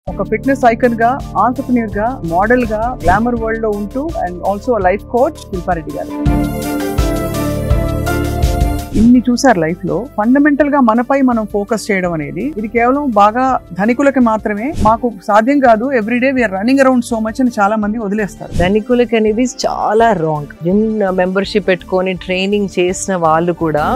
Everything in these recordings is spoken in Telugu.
ఒక ఫిట్నెస్ ఐకన్ గా, ఆంటర్‌ప్రెన్యూర్ గా, మోడల్ గా, గ్లామర్ వరల్డ్ లో ఉంటూ and also life coach Shilpa Reddy గారు. ఇన్ని చూసారు లైఫ్ లో. ఫండమెంటల్ గా మనపై మనం ఫోకస్ చేయడం అనేది ఇది కేవలం బాగా ధనికులకి మాత్రమే, మాకు సాధ్యం కాదు, everyday we are running around so much అని చాలా మంది వదిలేస్తారు. ధనికులకి అనేది చాలా రాంగ్. జిమ్ మెంబర్షిప్ పెట్టుకొని ట్రైనింగ్ చేసిన వాళ్ళు కూడా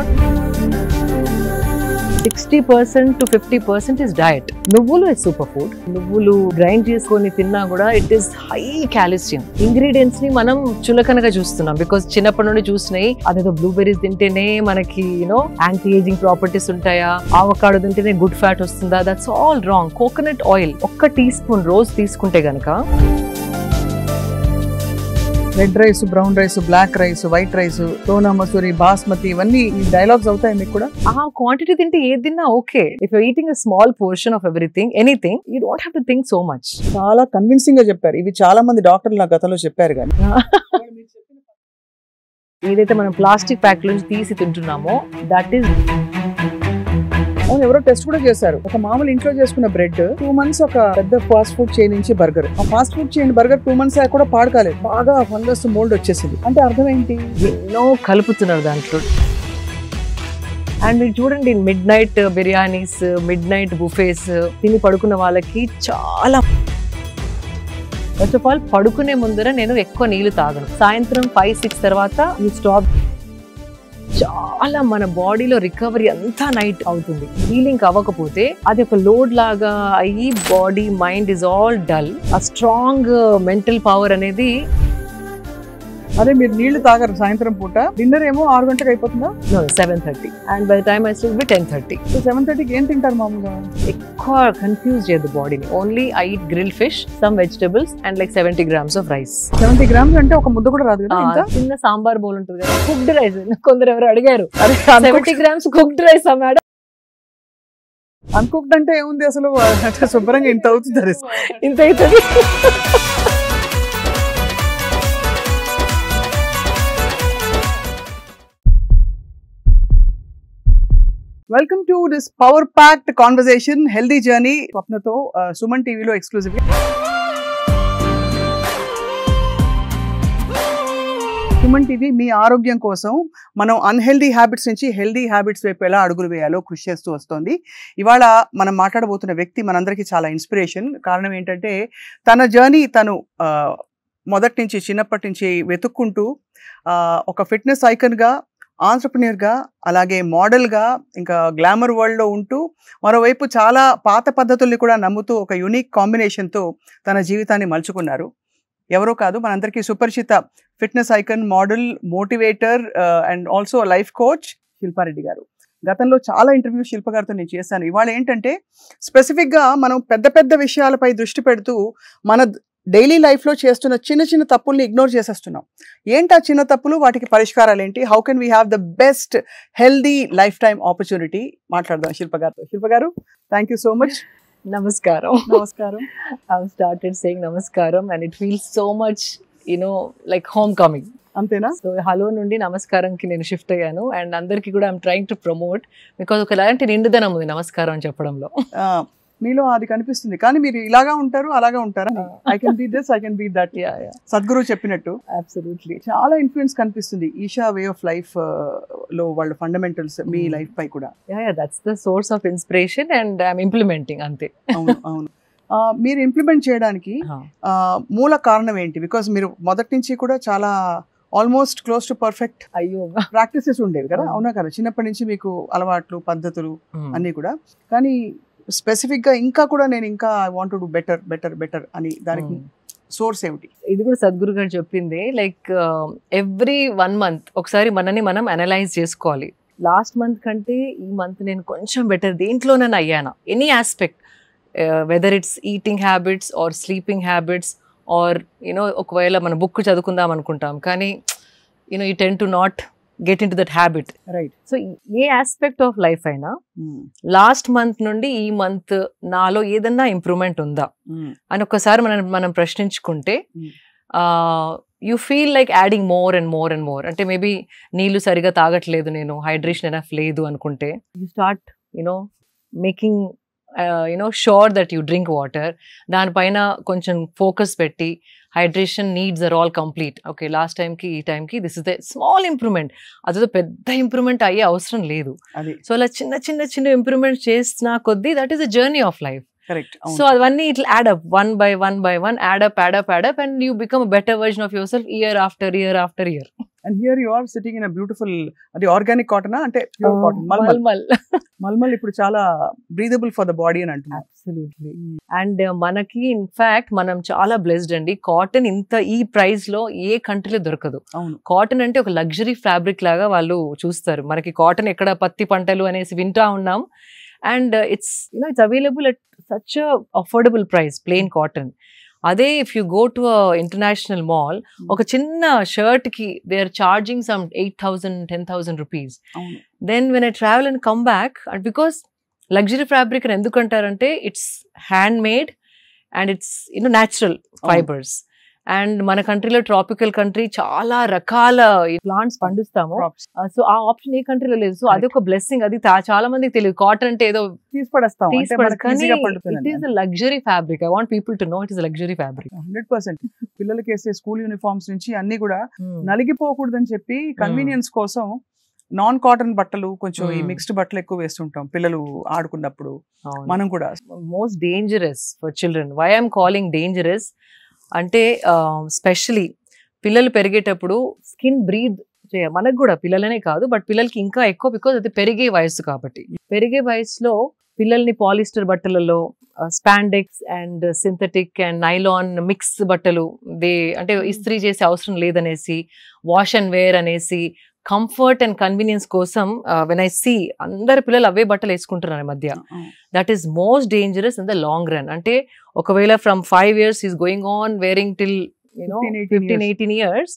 60% to 50% is diet. నువ్వులు is సూపర్ ఫుడ్. నువ్వులు గ్రైండ్ చేసుకొని తిన్నా కూడా it is high calcium. Ingredients ని మనం చులకనగా చూస్తున్నాం బికాస్ చిన్నప్పటి నుండి చూసినాయి అదేదో బ్లూబెర్రీస్ తింటేనే మనకి యాంటీ ఏజింగ్ ప్రాపర్టీస్ ఉంటాయా, ఆవకాడో తింటేనే గుడ్ ఫ్యాట్ వస్తుందా, that's all wrong. Coconut oil 1 teaspoon రోజు తీసుకుంటే గనక red rice, brown rice, black rice, white rice, Sona Masuri, basmati, ఇవన్నీ ఈ డైలాగ్స్ అవుతాయి మీకు కూడా. ఆ క్వాంటిటీ తింటే ఏది తిన్నా okay. If you eating a small portion of everything, anything, you don't have to think so much. చాలా కన్విన్సింగ్ గా చెప్పారు. ఇవి చాలా మంది డాక్టర్లు నా గతంలో చెప్పారు కానీ ఏదైతే మనం ప్లాస్టిక్ ప్యాక్ నుంచి తీసి తింటున్నామో దట్ ఈస్. అవును, ఎవరో టెస్ట్ కూడా చేశారు. ఒక మామూలు ఇంట్లో చేసుకున్న బ్రెడ్ 2 months ఒక పెద్ద ఫాస్ట్ ఫుడ్ చైన్ నుంచి బర్గర్, ఆ fast food chain burger 2 months కూడా పాడుకోలేదు, బాగా ఫంగస్ మోల్డ్ వచ్చేసింది. అంటే అర్థం ఏంటి? ఎన్నో కలుపుతున్నారు దాంట్లో. అండ్ మీరు చూడండి, midnight biryanis, midnight buffets తిని పడుకున్న వాళ్ళకి చాలా. ఫస్ట్ ఆఫ్ ఆల్ పడుకునే ముందర నేను ఎక్కువ నీళ్లు తాగను. సాయంత్రం 5-6 తర్వాత యూ స్టాప్. చాలా మన బాడీలో రికవరీ అంతా నైట్ అవుతుంది. హీలింగ్ అవ్వకపోతే అది ఒక లోడ్ లాగా అయ్యి body mind is all dull. ఆ స్ట్రాంగ్ మెంటల్ పవర్ అనేది. అదే మీరు నీళ్లు తాగరు సాయంత్రం పూట, డిన్నర్ ఏమో 6 గంటలకు అయిపోతుందా? 7:30 and by the time I sleep 10:30. So 7:30కి ఏం తింటారు మామూలుగా? ఎక్కువ కన్ఫ్యూజ్ చేయదు బాడీని. Only I eat grill fish, some vegetables and like 70 grams of rice. 70 grams అంటే ఒక ముద్ద కూడా రాదు కదా? ఇంకా చిన్న సాంబార్ బౌల్ ఉంటుంది కదా, కుక్డ్ రైస్. కొందరు ఎవరు అడిగారు 70 grams cooked rice madam. Uncooked అంటే ఏముంది అసలు? శుభ్రంగా ఇంత అవుతుంది, ఇంత అవుతుంది. Welcome to this power packed conversation, healthy journey స్వప్నతో సుమన్ టీవీలో ఎక్స్క్లూజివ్గా. సుమన్ టీవీ మీ ఆరోగ్యం కోసం మనం అన్హెల్దీ హ్యాబిట్స్ నుంచి హెల్దీ హ్యాబిట్స్ వైపు ఎలా అడుగులు వేయాలో కృషి చేస్తూ వస్తుంది. ఇవాళ మనం మాట్లాడబోతున్న వ్యక్తి మనందరికీ చాలా ఇన్స్పిరేషన్. కారణం ఏంటంటే తన జర్నీ తను మొదటి నుంచి, చిన్నప్పటి నుంచి వెతుక్కుంటూ ఒక ఫిట్నెస్ ఐకన్గా, ఆంటర్‌ప్రెన్యూర్‌గా, అలాగే మోడల్‌గా, ఇంకా గ్లామర్ వరల్డ్‌లో ఉంటూ మరోవైపు చాలా పాత పద్ధతుల్ని కూడా నమ్ముతూ ఒక యూనిక్ కాంబినేషన్తో తన జీవితాన్ని మలుచుకున్నారు. ఎవరో కాదు, మనందరికీ సుపరిచిత fitness icon, model, motivator and also life coach Shilpa Reddy గారు. గతంలో చాలా ఇంటర్వ్యూస్ శిల్ప గారితో నేను చేశాను. ఇవాళ ఏంటంటే స్పెసిఫిక్గా మనం పెద్ద పెద్ద విషయాలపై దృష్టి పెడుతూ మన డైలీ లైఫ్లో చేస్తున్న చిన్న చిన్న తప్పుల్ని ఇగ్నోర్ చేసేస్తున్నాం. ఏంటి ఆ చిన్న తప్పులు, వాటికి పరిష్కారాలు ఏంటి, how can we have the best healthy life time opportunity మాట్లాడదాం శిల్ప గారితో. శిల్ప గారు, థ్యాంక్ యూ సో మచ్. నమస్కారం. నమస్కారం. I started saying నమస్కారం and it feels so much, like homecoming. అంతేనా? సో హలో నుండి నమస్కారంకి నేను షిఫ్ట్ అయ్యాను. అండ్ అందరికీ కూడా I'm trying to promote because ఒకలాంటి నిండుదనం ఉంది నమస్కారం అని చెప్పడంలో. మీలో అది కనిపిస్తుంది. కానీ మీరు ఇలాగా ఉంటారు, అలాగా ఉంటారా? I can be this, I can be that. Sadhguru చెప్పినట్టు అబ్సల్యూట్లీ చాలా ఇన్ఫ్లుయెన్స్ కనిపిస్తుంది ఈషా వే ఆఫ్ లైఫ్ లో, వాళ్ళ ఫండమెంటల్స్ మీ లైఫ్ పై కూడా. That's the source of inspiration and I'm implementing. అంతే. అవును, అవును. మీరు ఇంప్లిమెంట్ చేయడానికి మూల కారణం ఏంటి? బికాస్ మీరు మొదటి నుంచి కూడా చాలా almost close to perfect practices ఉండేవి కదా, అవునా కదా? చిన్నప్పటి నుంచి మీకు అలవాట్లు, పద్ధతులు అన్నీ కూడా. కానీ స్పెసిఫిక్గా ఇంకా కూడా నేను ఇంకా I want to do better better better అని, దానికి సోర్స్ ఏమిటి? ఇది కూడా సద్గురు గారు చెప్పింది. లైక్ ఎవ్రీ 1 month ఒకసారి మనని మనం అనలైజ్ చేసుకోవాలి. లాస్ట్ మంత్ కంటే ఈ మంత్ నేను కొంచెం బెటర్ దేంట్లోనైనా అయ్యానా, any aspect, whether it's eating habits or sleeping habits or ఒకవేళ మన బుక్ చదువుకుందాం అనుకుంటాం కానీ you tend to not get into that habit. Right. So ఏ ఆస్పెక్ట్ ఆఫ్ లైఫ్ అయినా లాస్ట్ మంత్ నుండి ఈ మంత్ నాలో ఏదన్నా ఇంప్రూవ్మెంట్ ఉందా అని ఒక్కసారి మనం ప్రశ్నించుకుంటే you feel like adding more and more and more. అంటే మేబీ నీళ్లు సరిగా తాగట్లేదు నేను, హైడ్రేషన్ ఎనఫ్ లేదు అనుకుంటే you start making sure that you drink water. దానిపైన కొంచెం ఫోకస్ పెట్టి hydration needs or all complete. Okay, last టైంకి ఈ టైంకి this is the small improvement. అదేదో పెద్ద ఇంప్రూవ్మెంట్ అయ్యే అవసరం లేదు. సో అలా చిన్న చిన్న చిన్న ఇంప్రూవ్మెంట్ చేసిన కొద్దీ that is the journey of life. So అవన్నీ it add up one by one add up and you become a better version of yourself year after year. And here you are sitting in a beautiful, అది ఆర్గానిక్ కాటన్ అంటే ప్యూర్ కాటన్ మల్మల్ ఇప్పుడు చాలా బ్రీదబుల్ ఫర్ ద బాడీ అని అంటున్నారు. అబ్సల్యూట్లీ. అండ్ మనకి ఇన్ఫాక్ట్ మనం చాలా బ్లెస్డ్ అండి. కాటన్ ఇంత ఈ ప్రైస్ లో ఏ కంట్రీలో దొరకదు. కాటన్ అంటే ఒక లగ్జరీ ఫ్యాబ్రిక్ లాగా వాళ్ళు చూస్తారు. మనకి కాటన్ ఎక్కడ పత్తి పంటలు అనేసి వింటా ఉన్నాం. And it's available at such affordable price, plain cotton. అదే if you go to international mall, ఒక చిన్న షర్ట్ కి they are charging some 8,000 10,000 rupees. Then when I travel and come back, and because luxury fabric అని ఎందుకు అంటారంటే it's hand made and it's natural fibres. And మన కంట్రీలో ట్రాపికల్ కంట్రీ, చాలా రకాల ప్లాంట్స్ పండిస్తాము. సో ఆ ఆప్షన్ ఏ కంట్రీలో లేదు. సో అది ఒక బ్లెస్సింగ్. అది చాలా మందికి తెలియదు. కాటన్ అంటే ఏదో తీసిపడేస్తాం, it is luxury fabric. I want people to know it is luxury fabric. 100%. పిల్లలకి వేసే స్కూల్ యూనిఫామ్స్ నుంచి అన్ని కూడా నలిగిపోకూడదని చెప్పి కన్వీనియన్స్ కోసం నాన్ కాటన్ బట్టలు, కొంచెం ఈ మిక్స్డ్ బట్టలు ఎక్కువ వేస్తుంటాం పిల్లలు ఆడుకున్నప్పుడు. మనం కూడా most dangerous for children. Why I'm calling dangerous అంటే స్పెషలీ పిల్లలు పెరిగేటప్పుడు స్కిన్ బ్రీద్ చేయాలి. మనకు కూడా పిల్లలనే కాదు, బట్ పిల్లలకి ఇంకా ఎక్కువ, బికాజ్ అది పెరిగే వయసు కాబట్టి. పెరిగే వయసులో పిల్లల్ని పాలిస్టర్ బట్టలలో spandex and synthetic and nylon mix బట్టలు అంటే ఇస్త్రీ చేసే అవసరం లేదనేసి, వాష్ అండ్ వేర్ అనేసి, కంఫర్ట్ అండ్ కన్వీనియన్స్ కోసం వెన్ ఐ సీ అందరు పిల్లలు అవే బట్టలు వేసుకుంటున్నారు ఈ మధ్య. That is most dangerous in the long run. అంటే ఒకవేళ from 5 years is going on wearing till 15-18 years,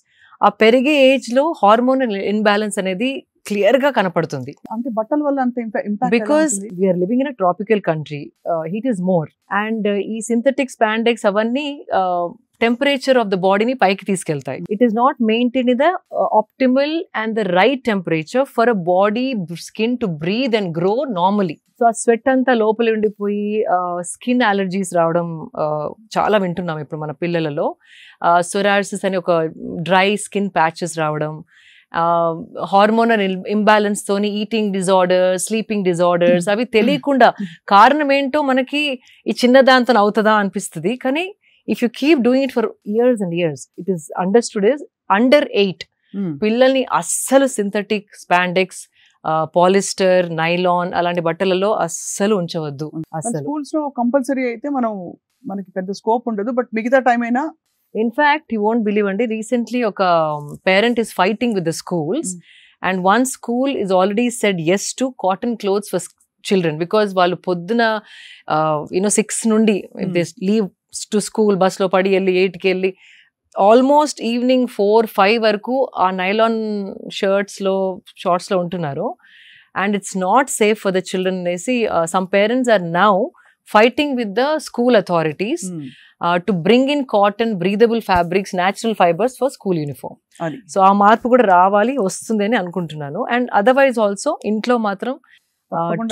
ఆ పెరిగే ఏజ్ లో హార్మోనల్ ఇన్బ్యాలెన్స్ అనేది క్లియర్ గా కనపడుతుంది. అంటే బట్టల వల్ల అంత impact, because we're living in a tropical country, heat is more. And ఈ సింథటిక్ స్పాండెక్స్ అవన్నీ టెంపరేచర్ ఆఫ్ ద బాడీని పైకి తీసుకెళ్తాయి. It is not maintain the optimal and the right temperature for a body skin to breathe and grow normally. So ఆ స్వెట్ అంతా లోపల ఉండిపోయి స్కిన్ అలర్జీస్ రావడం చాలా వింటున్నాం ఇప్పుడు మన పిల్లలలో. సొరాసిస్ అని ఒక డ్రై స్కిన్ ప్యాచెస్ రావడం, హార్మోనల్ ఇంబ్యాలెన్స్ తోని ఈటింగ్ డిజార్డర్స్, స్లీపింగ్ డిజార్డర్స్, అవి తెలియకుండా కారణం ఏంటో మనకి ఈ చిన్న దాంతో అవుతుందా అనిపిస్తుంది. కానీ if you keep doing it for years and years, it is understood as under 8 పిల్లల్ని అస్సలు సింథటిక్ స్పాండెక్స్, పాలిస్టర్, నైలాన్ అలాంటి బట్టలలో అస్సలు ఉంచవద్దు. అసలు స్కూల్స్ లో కంపల్సరీ అయితే మనకి పెద్ద స్కోప్ ఉండదు, బట్ మిగతా టైం అయినా ఇన్ఫాక్ట్ యూ వోంట్ బిలీవ్ అండి, రీసెంట్లీ ఒక parent is fighting with the schools and one school is already said yes to cotton clothes for children because వాళ్ళు పొద్దున 6 నుండి they leave to school, bus లో పడి వెళ్ళి 8కి వెళ్ళి ఆల్మోస్ట్ ఈవినింగ్ 4-5 వరకు ఆ నైలాన్ షర్ట్స్ లో షార్ట్స్ లో ఉంటున్నారు. And it's not safe for the children అనేసి some parents are now fighting with the school authorities to bring in cotton breathable fabrics, natural fibres for school uniform. So ఆ మార్పు కూడా రావాలి, వస్తుంది అని అనుకుంటున్నాను. అండ్ అదర్వైజ్ ఆల్సో ఇంట్లో మాత్రం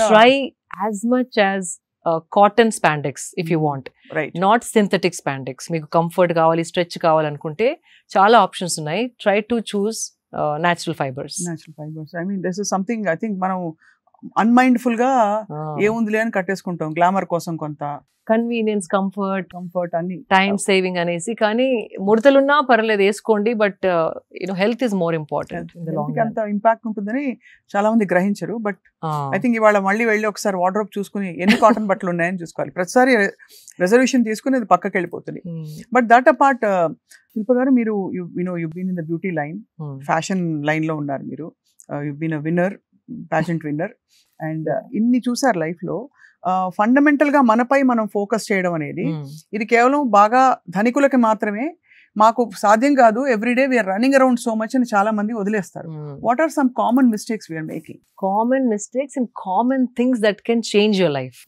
try as much as cotton spandex if you want, not synthetic spandex. మీకు కంఫర్ట్ కావాలి, స్ట్రెచ్ కావాలనుకుంటే చాలా ఆప్షన్స్ ఉన్నాయి. Try to choose natural fibres. I mean this is something I think మనం అన్మైండ్ఫుల్ గా ఏముందిలే అని కట్టేసుకుంటాం, గ్లామర్ కోసం కొంత కన్వీనియన్స్, కంఫర్ట్ అన్ని, టైం సేవింగ్ అనేసి. కానీ ముడతలున్నా పర్లేదు వేసుకోండి, but health is more important. అంత ఇంపాక్ట్ ఉంటుందని చాలా మంది గ్రహించరు. బట్ ఐ థింక్ ఇవాళ మళ్ళీ వెళ్ళి ఒకసారి వార్డ్రోబ్ చూసుకుని ఎన్ని కాటన్ బట్టలు ఉన్నాయని చూసుకోవాలి. ప్రతిసారి రిజర్వేషన్ తీసుకుని అది పక్కకి వెళ్ళిపోతుంది. But that apart, Shilpa garu, మీరు you been in the beauty line, fashion line లో ఉన్నారు మీరు. You been a winner, pageant winner, and ఇన్ని చూసారు లైఫ్ లో. ఫండమెంటల్ గా మనపై మనం ఫోకస్ చేయడం అనేది ఇది కేవలం బాగా ధనికులకి మాత్రమే, మాకు సాధ్యం కాదు, everyday we are running around so much అని చాలా మంది వదిలేస్తారు. What are some common mistakes we are making? Common mistakes and common things that can change your life.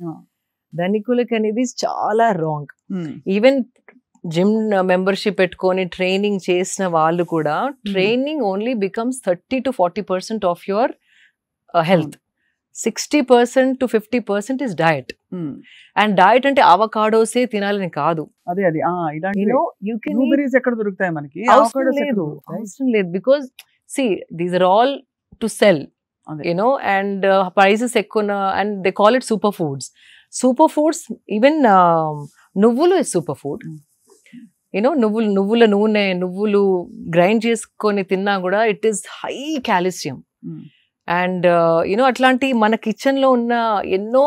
ధనికులకి అనేది చాలా రాంగ్. ఈవెన్ జిమ్ మెంబర్షిప్ పెట్టుకొని ట్రైనింగ్ చేసిన వాళ్ళు కూడా, training only becomes 30-40% of your health. 60% to 50% is diet. And diet అంటే అవకాడోసే తినాలని కాదు. అదే అది ఇలాంటి You can బ్లూబెర్రీస్ ఎక్కడ దొరుకుతాయి మనకి? అవసరం లేదు because see these are all to sell, and prices ఎక్కువ, and they call it superfoods. Even నువ్వులు is superfood. నువ్వుల నూనె, నువ్వులు గ్రైండ్ చేసుకొని తిన్నా కూడా it is high calcium. And అట్లాంటి మన కిచెన్ లో ఉన్న ఎన్నో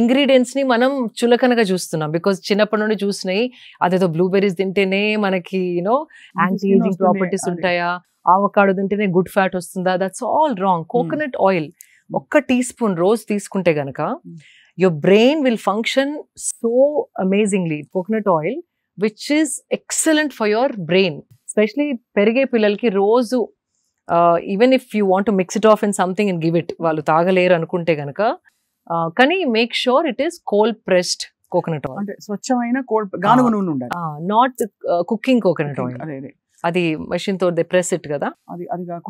ఇంగ్రీడియంట్స్ ని మనం చులకనగా చూస్తున్నాం, బికాస్ చిన్నప్పటి నుండి చూసినాయి అదేదో బ్లూబెర్రీస్ తింటేనే మనకి యాంటీ ఏజింగ్ ప్రాపర్టీస్ ఉంటాయా, ఆవకాడో తింటేనే గుడ్ ఫ్యాట్ వస్తుందా. That's all wrong. Coconut oil 1 teaspoon రోజు తీసుకుంటే గనక your brain will function so amazingly. Coconut oil, which is excellent for your brain, especially perige pillalki roju, even if you want to mix it off in something and give it, vallu taagaleru anukunte ganaka kani make sure it is cold pressed coconut oil, ante స్వచ్ఛమైన కోల్డ్ గానుగ నూనె ఉండాలి, not cooking coconut oil. అది మెషిన్ తో దే ప్రెస్ ఇట్ కదా, అది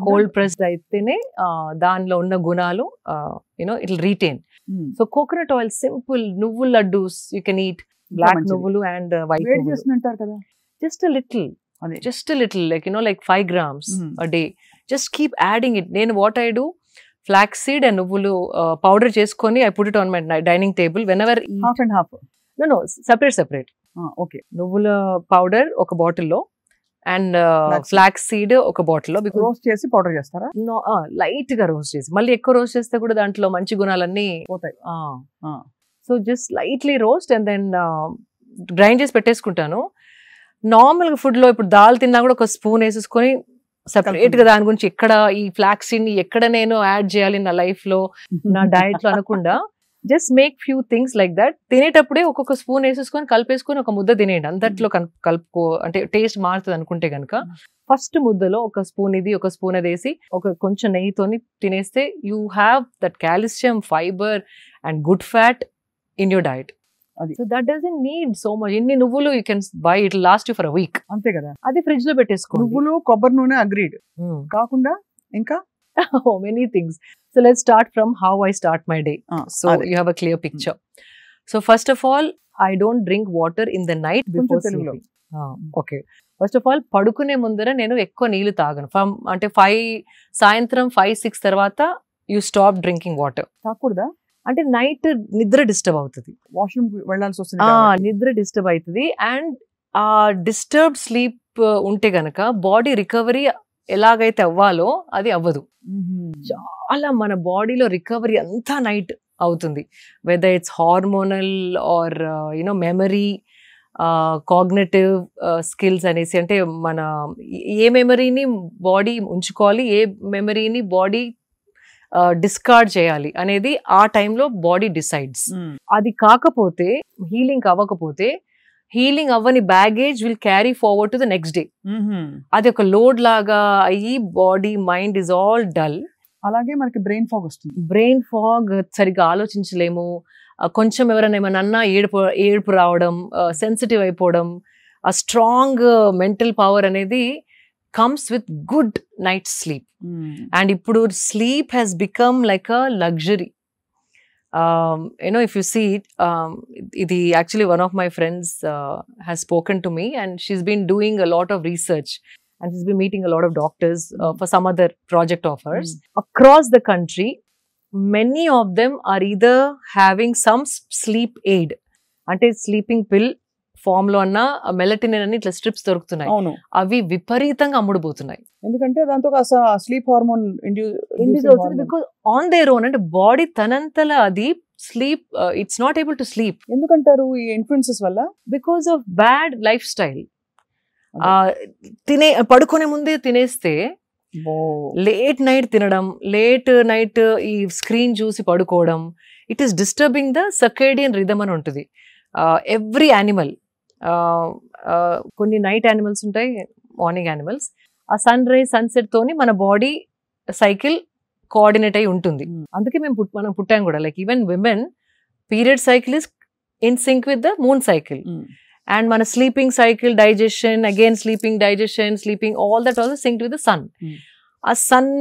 కోల్డ్ ప్రెస్డ్ అయితేనే దానిలో ఉన్న గుణాలు it will retain. So coconut oil simple, నువ్వుల laddoos you can eat, black నువ్వులు అండ్ వైట్ నువ్వులు, just a little like 5 grams a day. Just keep adding it. నేను what I do, flax seed and నువ్వులు పౌడర్ చేసుకొని I put it on my dining table whenever half and half. No separate. Okay. నువ్వుల పౌడర్ ఒక బాటిల్లో అండ్ ఫ్లాక్స్ సీడ్ ఒక బాటిల్లో. రోస్ట్ చేసి పౌడర్ చేస్తారా? లైట్ గా రోస్ట్ చేసి, మళ్ళీ ఎక్కువ రోస్ట్ చేస్తే కూడా దాంట్లో మంచి గుణాలన్నీ పోతాయి. So just lightly roast and then grind చేసి పెట్టేసుకుంటాను. నార్మల్ ఫుడ్ లో ఇప్పుడు దాల్ తిన్నా కూడా 1 స్పూన్ వేసేసుకొని సెపరేట్ గా దాని గురించి ఎక్కడ ఈ ఫ్లాక్స్ సీడ్ ని ఎక్కడ నేను యాడ్ చేయాలి నా లైఫ్ లో, నా డయట్ లో అనకుండా just make few things like that. తినేటప్పుడే ఒక్కొక్క స్పూన్ వేసేసుకొని కలిపేసుకొని ఒక ముద్ద తినేయండి, అంతట్లో కలుపుకో, అంటే టేస్ట్ మారుతుంది అనుకుంటే కనుక. ఫస్ట్ ముద్దలో 1 స్పూన్ ఇది 1 స్పూన్ అది వేసి కొంచెం నెయ్యితోని తినేస్తే you have that calcium, fibre and good fat in your diet. So that doesn't need so much. ఇన్ని నువ్వులు you can buy, it last you for a week. అంతే కదా, అది ఫ్రిడ్జ్ లో పెట్టేసుకో. నువ్వులు, కొబ్బరి నూనె అగ్రీడ్ కాకుండా ఇంకా many things. So let's start from how I start my day. So you have a clear picture. So first of all, I don't drink water in the night before sleeping. Okay. First of all, padukune mundara nenu ekkuva neelu taaganu. From ante 5 సాయంత్రం 5-6 తర్వాత you stop drinking water. తాకూడదా? అంటే నైట్ నిద్ర డిస్టర్బ్ అవుతుంది, వాష్రూమ్ వెళ్ళాల్సి వస్తుంది, నిద్ర డిస్టర్బ్ అవుతుంది. అండ్ డిస్టర్బ్డ్ స్లీప్ ఉంటే గనక బాడీ రికవరీ ఎలాగైతే అవ్వాలో అది అవ్వదు. చాలా మన బాడీలో రికవరీ అంతా నైట్ అవుతుంది, whether it's hormonal or memory, cognitive skills అనేసి. అంటే మన ఏ మెమరీని బాడీ ఉంచుకోవాలి, ఏ మెమరీని బాడీ డిస్కార్డ్ చేయాలి అనేది ఆ టైంలో బాడీ డిసైడ్స్. అది కాకపోతే, హీలింగ్ అవ్వకపోతే, హీలింగ్ అవ్వని baggage will carry forward to the next day. అది ఒక లోడ్ లాగా అయ్యి body mind is all dull. అలాగే మనకి బ్రెయిన్ ఫాగ్ వస్తుంది. బ్రెయిన్ ఫాగ్, సరిగ్గా ఆలోచించలేము, కొంచెం ఎవరైనా ఏమైనా అన్నా ఏడుపు రావడం, సెన్సిటివ్ అయిపోవడం. ఆ స్ట్రాంగ్ మెంటల్ పవర్ అనేది comes with good night's sleep. And ఇప్పుడు sleep has become like a luxury. If you see it, actually one of my friends has spoken to me, and she's been doing a lot of research, and she's been meeting a lot of doctors for some other project of hers. Across the country, many of them are either having some sleep aid, ante sleeping pill form లో అన్న మెలటినిన్ అని ఇట్లా స్ట్రిప్స్ దొరుకుతున్నాయి. అవి విపరీతంగా అమ్ముడుపోతున్నాయి, ఎందుకంటే దాంతో స్లీప్ హార్మోన్ ఇండ్యూస్ అవుతుంది. బికాజ్ ఆన్ దేర్ ఓన్, అంటే బాడీ తనంతలా అది sleep, it's not able to sleep. ఎందుకంటారు ఈ ఇన్ఫ్లుయెన్సెస్ వల్ల? Because of bad life style. పడుకునే ముందే తినేస్తే, లేట్ నైట్ తినడం, లేట్ నైట్ ఈ స్క్రీన్ చూసి పడుకోవడం, it is disturbing the circadian rhythm అని ఉంటుంది. ఎవ్రీ యానిమల్, కొన్ని నైట్ యానిమల్స్ ఉంటాయి, మార్నింగ్ యానిమల్స్. ఆ సన్ రైజ్ సన్సెట్ తోని మన బాడీ సైకిల్ కోఆర్డినేట్ అయి ఉంటుంది. అందుకే మనం పుట్టాం కూడా. Like even women period cycle is in sync with the moon cycle. And మన sleeping cycle, digestion, again sleeping, digestion, sleeping, all that also synced with the sun. ఆ sun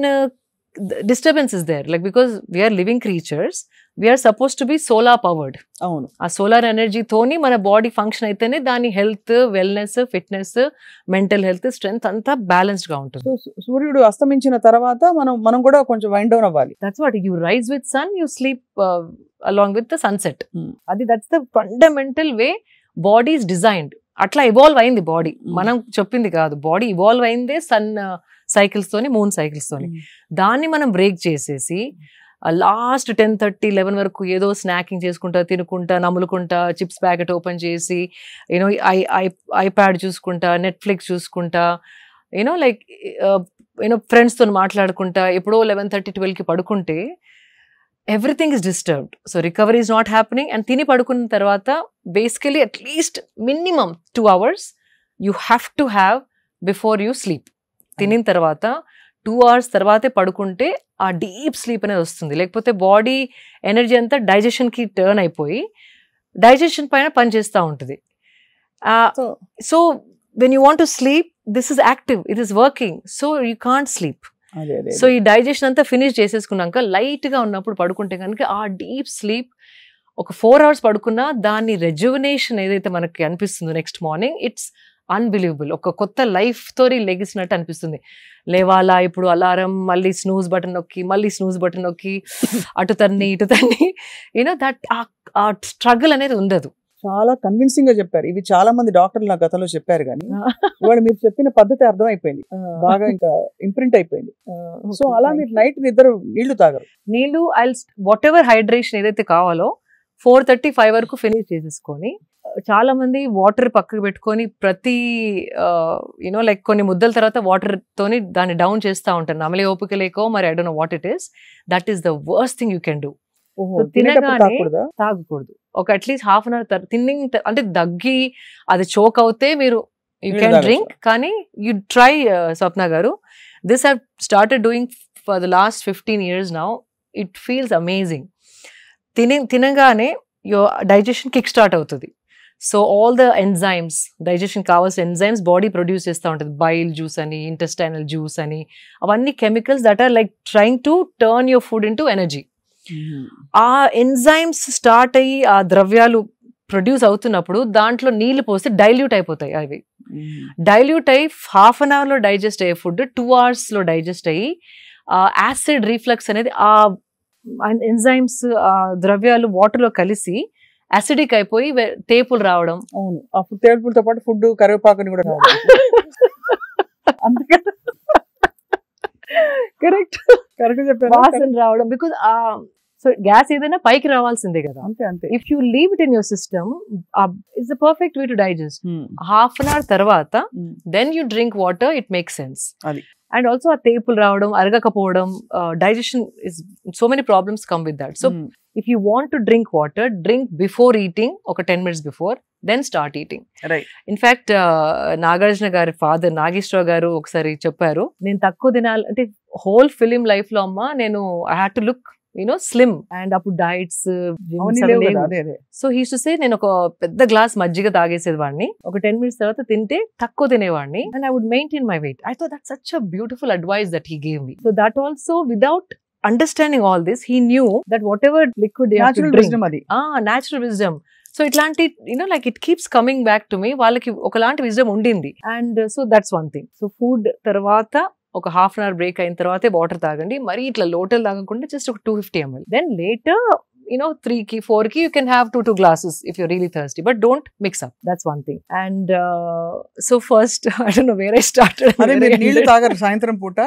disturbance is there, like because we are living creatures, we are supposed to be solar powered. అవును. ఆ సోలార్ ఎనర్జీ తోని మన బాడీ ఫంక్షన్ అయితేనే దాని health, wellness, fitness, mental health, strength అంతా బ్యాలెన్స్డ్ గా ఉంటుంది. సో సూర్యుడు అస్తమించిన తర్వాత మనం కూడా కొంచెం వైండ్ డౌన్ అవ్వాలి. That's what, you rise with sun, you sleep along with the sunset. అది that's the fundamental way body is designed. అట్లా ఇవాల్వ్ అయింది బాడీ, మనం చెప్పింది కాదు. బాడీ ఇవాల్వ్ అయిందే సన్ సైకిల్స్ తోని, మూన్ సైకిల్స్ తోని. దాన్ని మనం బ్రేక్ చేసేసి లాస్ట్ 10:30, 11 వరకు ఏదో స్నాకింగ్ చేసుకుంటా, తినుకుంటా, నములుకుంటా, చిప్స్ ప్యాకెట్ ఓపెన్ చేసి, యూనో ఐప్యాడ్ చూసుకుంటా, నెట్ఫ్లిక్స్ చూసుకుంటా, యూనో లైక్ ఫ్రెండ్స్తో మాట్లాడుకుంటా, ఎప్పుడో 11:30, 12కి పడుకుంటే everything is disturbed. So recovery is not happening. And తిని పడుకున్న తర్వాత basically at least minimum 2 hours you have to have before you sleep. తినిన తర్వాత 2 hours తర్వాతే పడుకుంటే ఆ డీప్ స్లీప్ అనేది వస్తుంది. లేకపోతే బాడీ ఎనర్జీ అంతా డైజెషన్కి టర్న్ అయిపోయి డైజెషన్ పైన పనిచేస్తూ ఉంటుంది. So when you want to sleep, this is active, it is working, so you can't sleep. So ఈ డైజెషన్ అంతా ఫినిష్ చేసేసుకున్నాక లైట్గా ఉన్నప్పుడు పడుకుంటే కనుక ఆ డీప్ స్లీప్ ఒక 4 hours పడుకున్నా దాని రెజ్యువనేషన్ ఏదైతే మనకి అనిపిస్తుందో నెక్స్ట్ మార్నింగ్, ఇట్స్ అన్బిలీవబుల్. ఒక కొత్త లైఫ్ తోని లెగిసినట్టు అనిపిస్తుంది. లేవాలా, ఇప్పుడు అలారం, మళ్ళీ స్నూజ్ బటన్ నొక్కి, మళ్ళీ స్నూజ్ బటన్ నొక్కి, అటు తన్ని ఇటు తన్ని, యూనో దట్ ఆ స్ట్రగుల్ అనేది ఉండదు. చాలా కన్విన్సింగ్ గా చెప్పారు. ఇవి చాలా మంది డాక్టర్లు నా గతంలో చెప్పారు, కానీ ఇవాళ మీరు చెప్పిన పద్ధతి అర్థం అయిపోయింది, బాగా ఇంకా ఇంప్రింట్ అయిపోయింది. సో అలా మీరు నైట్ నిద్ర నీళ్లు తాగరు? నీళ్లు వాట్ ఎవర్ హైడ్రేషన్ ఏదైతే కావాలో 4:30, 5 వరకు ఫినిష్ చేసేసుకొని, చాలా మంది వాటర్ పక్కకు పెట్టుకొని ప్రతి యూనో లైక్ కొన్ని ముద్దల తర్వాత వాటర్ తోని దాన్ని డౌన్ చేస్తూ ఉంటారు. నమలే ఓపిక లేకో మరి, I don't know what it is. That is the worst thing you can do. తినగానే తాగకూడదు. ఒక అట్లీస్ట్ ½ an hour తిన్నింగ్, అంటే దగ్గి అది చోక్ అవుతే మీరు యూ క్యాన్ డ్రింక్. కానీ you try, Swapna garu, this have started doing for the last 15 years now. It feels amazing. తినగానే యువర్ డైజెషన్ కిక్ స్టార్ట్ అవుతుంది. So all the enzymes, digestion కావాల్సిన ఎంజైమ్స్ బాడీ ప్రొడ్యూస్ చేస్తూ ఉంటుంది. బైల్ జ్యూస్ అని, ఇంటెస్టైనల్ జ్యూస్ అని, అవన్నీ chemicals that are like trying to turn your food into energy. ఆ ఎంజైమ్స్ స్టార్ట్ అయ్యి ఆ ద్రవ్యాలు ప్రొడ్యూస్ అవుతున్నప్పుడు దాంట్లో నీళ్లు పోస్తే డైల్యూట్ అయిపోతాయి. అవి డైల్యూట్ అయ్యి ½ an hour లో డైజెస్ట్ అయ్యే ఫుడ్ 2 hours లో డైజెస్ట్ అయ్యి యాసిడ్ రీఫ్లక్స్ అనేది ఆ ఎంజైమ్స్, ఆ ద్రవ్యాలు వాటర్లో కలిసి యాసిడిక్ అయిపోయి తేపులు రావడం. అవును, అప్పుడు తేపులతో పాటు ఫుడ్ కరివేపాకుని కూడా కరెక్ట్ చెప్పారు, వాసన రావడం. బికాజ్ సో గ్యాస్ ఏదైనా పైకి రావాల్సిందే కదా. అంతే అంతే. If you leave it in your system, it's the perfect way to digest. ½ an hour తర్వాత then you drink water, it make sense. And also ఆ తేపులు రావడం, అరగకపోవడం, digestion is so many problems come with that. So if you want to drink water, drink before eating, ఒక 10 minutes before, then start eating. Right. In fact, Nagarjuna గారి ఫాదర్ నాగేశ్వరరావు గారు ఒకసారి చెప్పారు, నేను తక్కువ తినాలి అంటే హోల్ ఫిలిం లైఫ్ లో అమ్మ నేను I had to look slim, and అప్పుడు diets. So he to say, నేను ఒక పెద్ద గ్లాస్ మజ్జిగ తాగేసేది వాడిని, ఒక 10 minutes తర్వాత తింటే తక్కువ తినేవాడిని, and I would maintain my weight. I thought that's such a beautiful advice that he gave me. So that also without understanding all this, he knew that whatever liquid they have to drink, natural wisdom. So itlanti, like it keeps coming back to me, వాళ్ళకి ఒకలాంటి wisdom ఉండింది. And so that's one thing. So food తర్వాత ఒక ½ an hour బ్రేక్ అయిన తర్వాతే వాటర్ తాగండి. మరి ఇట్లా లోటల్ తాగకుండా జస్ట్ ఒక 250 ml. Then later 3ki 4ki you can have 2 glasses if you're really thirsty, but don't mix up. That's one thing. And so first I don't know where I started. అదే మీరు నీళ్లు తాగరు సాయంత్రం పూట,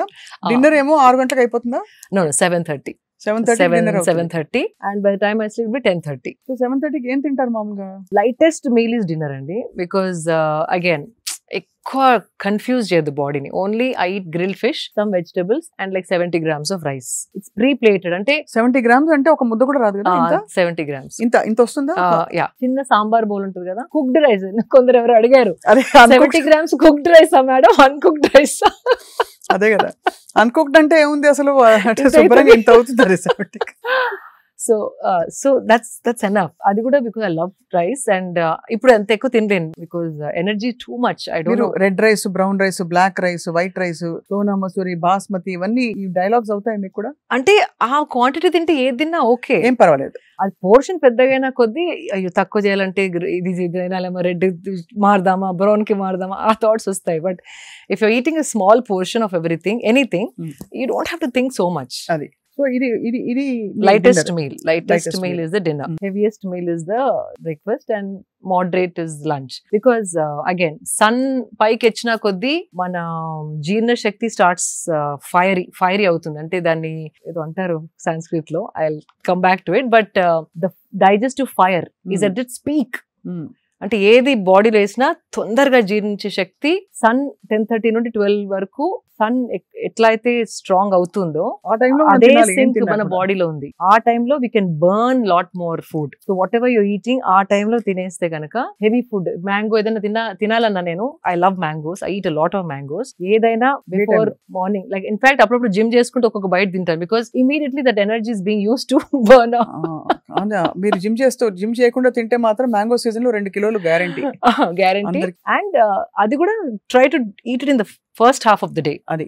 డిన్నర్ ఏమో 6 గంటలకు అయిపోతుందా? No, 7:30. 7:30 and by the time I sleep be 10:30. So 7:30 కి ఏం తింటారు మామూలుగా? Lightest meal is dinner అండి, because again ఎక్కువ కన్ఫ్యూజ్ చేయదు బాడీని. Only I eat grilled fish, some vegetables and like 70 grams of rice. It's pre plated. అంటే 70 grams అంటే ఒక ముద్ద కూడా రాదు కదా? 70 grams ఇంత వస్తుందా? యా, చిన్న సాంబార్ బౌల్ ఉంటుంది కదా, కుక్డ్ రైస్. కొందరు ఎవరు అడిగారు 70 grams cooked rice madam, uncooked rice. అదే కదా, అన్కుక్డ్ అంటే ఏముంది అసలు, శుభ్రంగా ఇంత అవుతుంది. So that's enough. అది కూడా because I love rice and ఇప్పుడు అంత ఎక్కువ తినలేను because energy too much. I don't know. Red rice, brown rice, black rice, white rice, Sona Masuri, basmati ఇవన్నీ ఈ డైలాగ్స్ అవుతాయి మీకు కూడా? అంటే ఆ క్వాంటిటీ తింటే ఏది తిన్నా ఓకే, ఏం పర్వాలేదు. అది పోర్షన్ పెద్దగైనా కొద్దీ అయ్యో తక్కువ చేయాలంటే ఇది తినాలేమో, రెడ్ మారుదామా, బ్రౌన్ కి మారుదామా, ఆ థాట్స్ వస్తాయి. But if you eating a small portion of everything, anything, you don't have to think so much. అది సో ఇది lightest meal is the dinner. Heaviest meal is the breakfast and moderate is lunch. Because again, sun పైకి వచ్చిన కొద్దీ మన జీర్ణ శక్తి స్టార్ట్స్ ఫైరీ అవుతుంది. అంటే దాన్ని ఏదో అంటారు సంస్కృత్ లో, I come back to it. But the digestive fire is at its peak. అంటే ఏది బాడీలో వేసినా తొందరగా జీర్ణించే శక్తి సన్ 10:30 నుండి 12 వరకు సన్ ఎట్లా అయితే స్ట్రాంగ్ అవుతుందో అదే సింక్ మన బాడీలో ఉంది. ఆ టైంలో we can burn lot more food. So what ever you eating ఆ టైంలో తినేస్తే కనుక హెవీ ఫుడ్, మ్యాంగో ఏదైనా తినాలన్నా, నేను I love mangoes, I eat a lot of mangoes. ఏదైనా బిఫోర్ మార్నింగ్, లైక్ ఇన్ఫాక్ట్ అప్పుడప్పుడు జిమ్ చేసుకుంటూ ఒక్కొక్క బయట తింటాను. Because immediately that energy is being use to burn. మీరు జిమ్ చేయకుండా తింటే మాత్రం మ్యాంగో సీజన్ లో 2 కిలోలు గ్యారంటీ. అండ్ అది కూడా try to eat it in the first half of the day. అది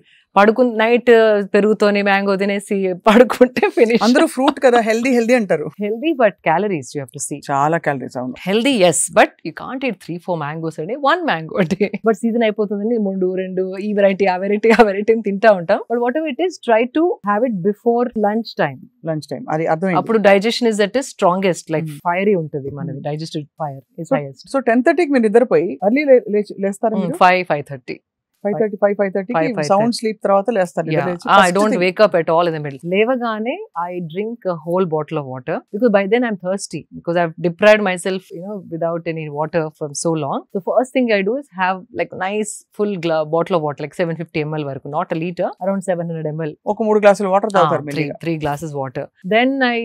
నైట్ పెరుగుతోనే మ్యాంగో తినేసి పడుకుంటే ఫినిష్. అందరూ ఫ్రూట్ కదా, హెల్దీ అంటారు. Healthy but calories you have to see. చాలా క్యాలరీస్. అవును, healthy yes, but you can't eat 3-4 mangoes a day, 1 mango a day. But season అయిపోతుందని 3-2 ఈ వెరైటీ ఆ వెరైటీ తింటా ఉంటాం. But whatever it is, try to have it before lunch time. అది అర్థమైంది. అప్పుడు digestion is at strongest, like fiery ఉంటుంది మనది, digestive fire is highest. So 10:30కి మీరు నిద్రపోయి ఎర్లీ లేస్తారు? 5:30 సౌండ్ స్లీప్ తర్వాత లేస్తారు. I don't wake up at all in the middle. లేవగానే I drink a whole bottle of water because by then I'm thirsty because I've deprived myself, without any water from so long. The first thing I do is have like nice full bottle of water, like 750 ml వరకు, not a liter, around 700 ml. ఒక 3 గ్లాసుల వాటర్ తాగుతారు మీరు? 3 glasses water. Then I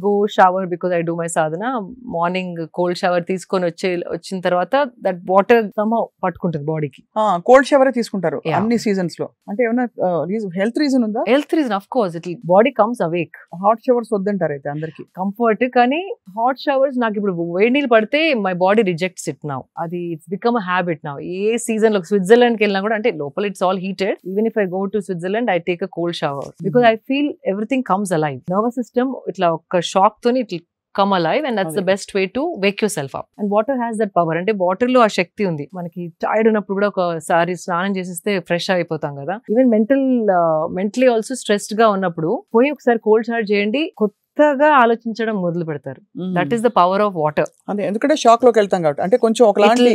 go shower because I do my sadhana. Morning cold shower తీసుకొని వచ్చిన తర్వాత that water somehow పట్టుకుంటుంది బాడీకి. కోల్డ్ షవర్ తీసుకుంటారు అన్ని సీజన్స్ లో? అంటే ఏమైనా హెల్త్ రీజన్ ఉందా? Health reason, of course, it body comes awake. Hot showers వద్దంటారు అయితే అందరికి? కంఫర్ట్, కానీ హాట్ షవర్స్ నాకు ఇప్పుడు వేడి నీళ్ళు పడితే my body rejects it now. అది it's become a habit now. ఏ సీజన్ లో స్విట్జర్లాండ్ కి వెళ్ళినా కూడా, అంటే లోపల it's all heated, even if I go to Switzerland I take a cold shower because I feel everything comes alive. Nervous system ఇట్లా ఒక షాక్ తోని ఇట్లా come alive, and that's the best way to wake yourself up. And water has that power. అంటే వాటర్ లో ఆ శక్తి ఉంది. మనకి టైర్డ్ ఉన్నప్పుడు కూడా ఒకసారి స్నానం చేసేస్తే ఫ్రెష్ అయిపోతాం కదా. ఈవెన్ మెంటలీ ఆల్సో స్ట్రెస్డ్ గా ఉన్నప్పుడు పోయి ఒకసారి కోల్డ్ షవర్ చేయండి, కొత్తగా ఆలోచించడం మొదలు పెడతారు. That is the power of water. అంటే ఎందుకంటే షాక్ లోకి వెళ్తాం కాబట్టి, అంటే కొంచెం ఒకలాంటి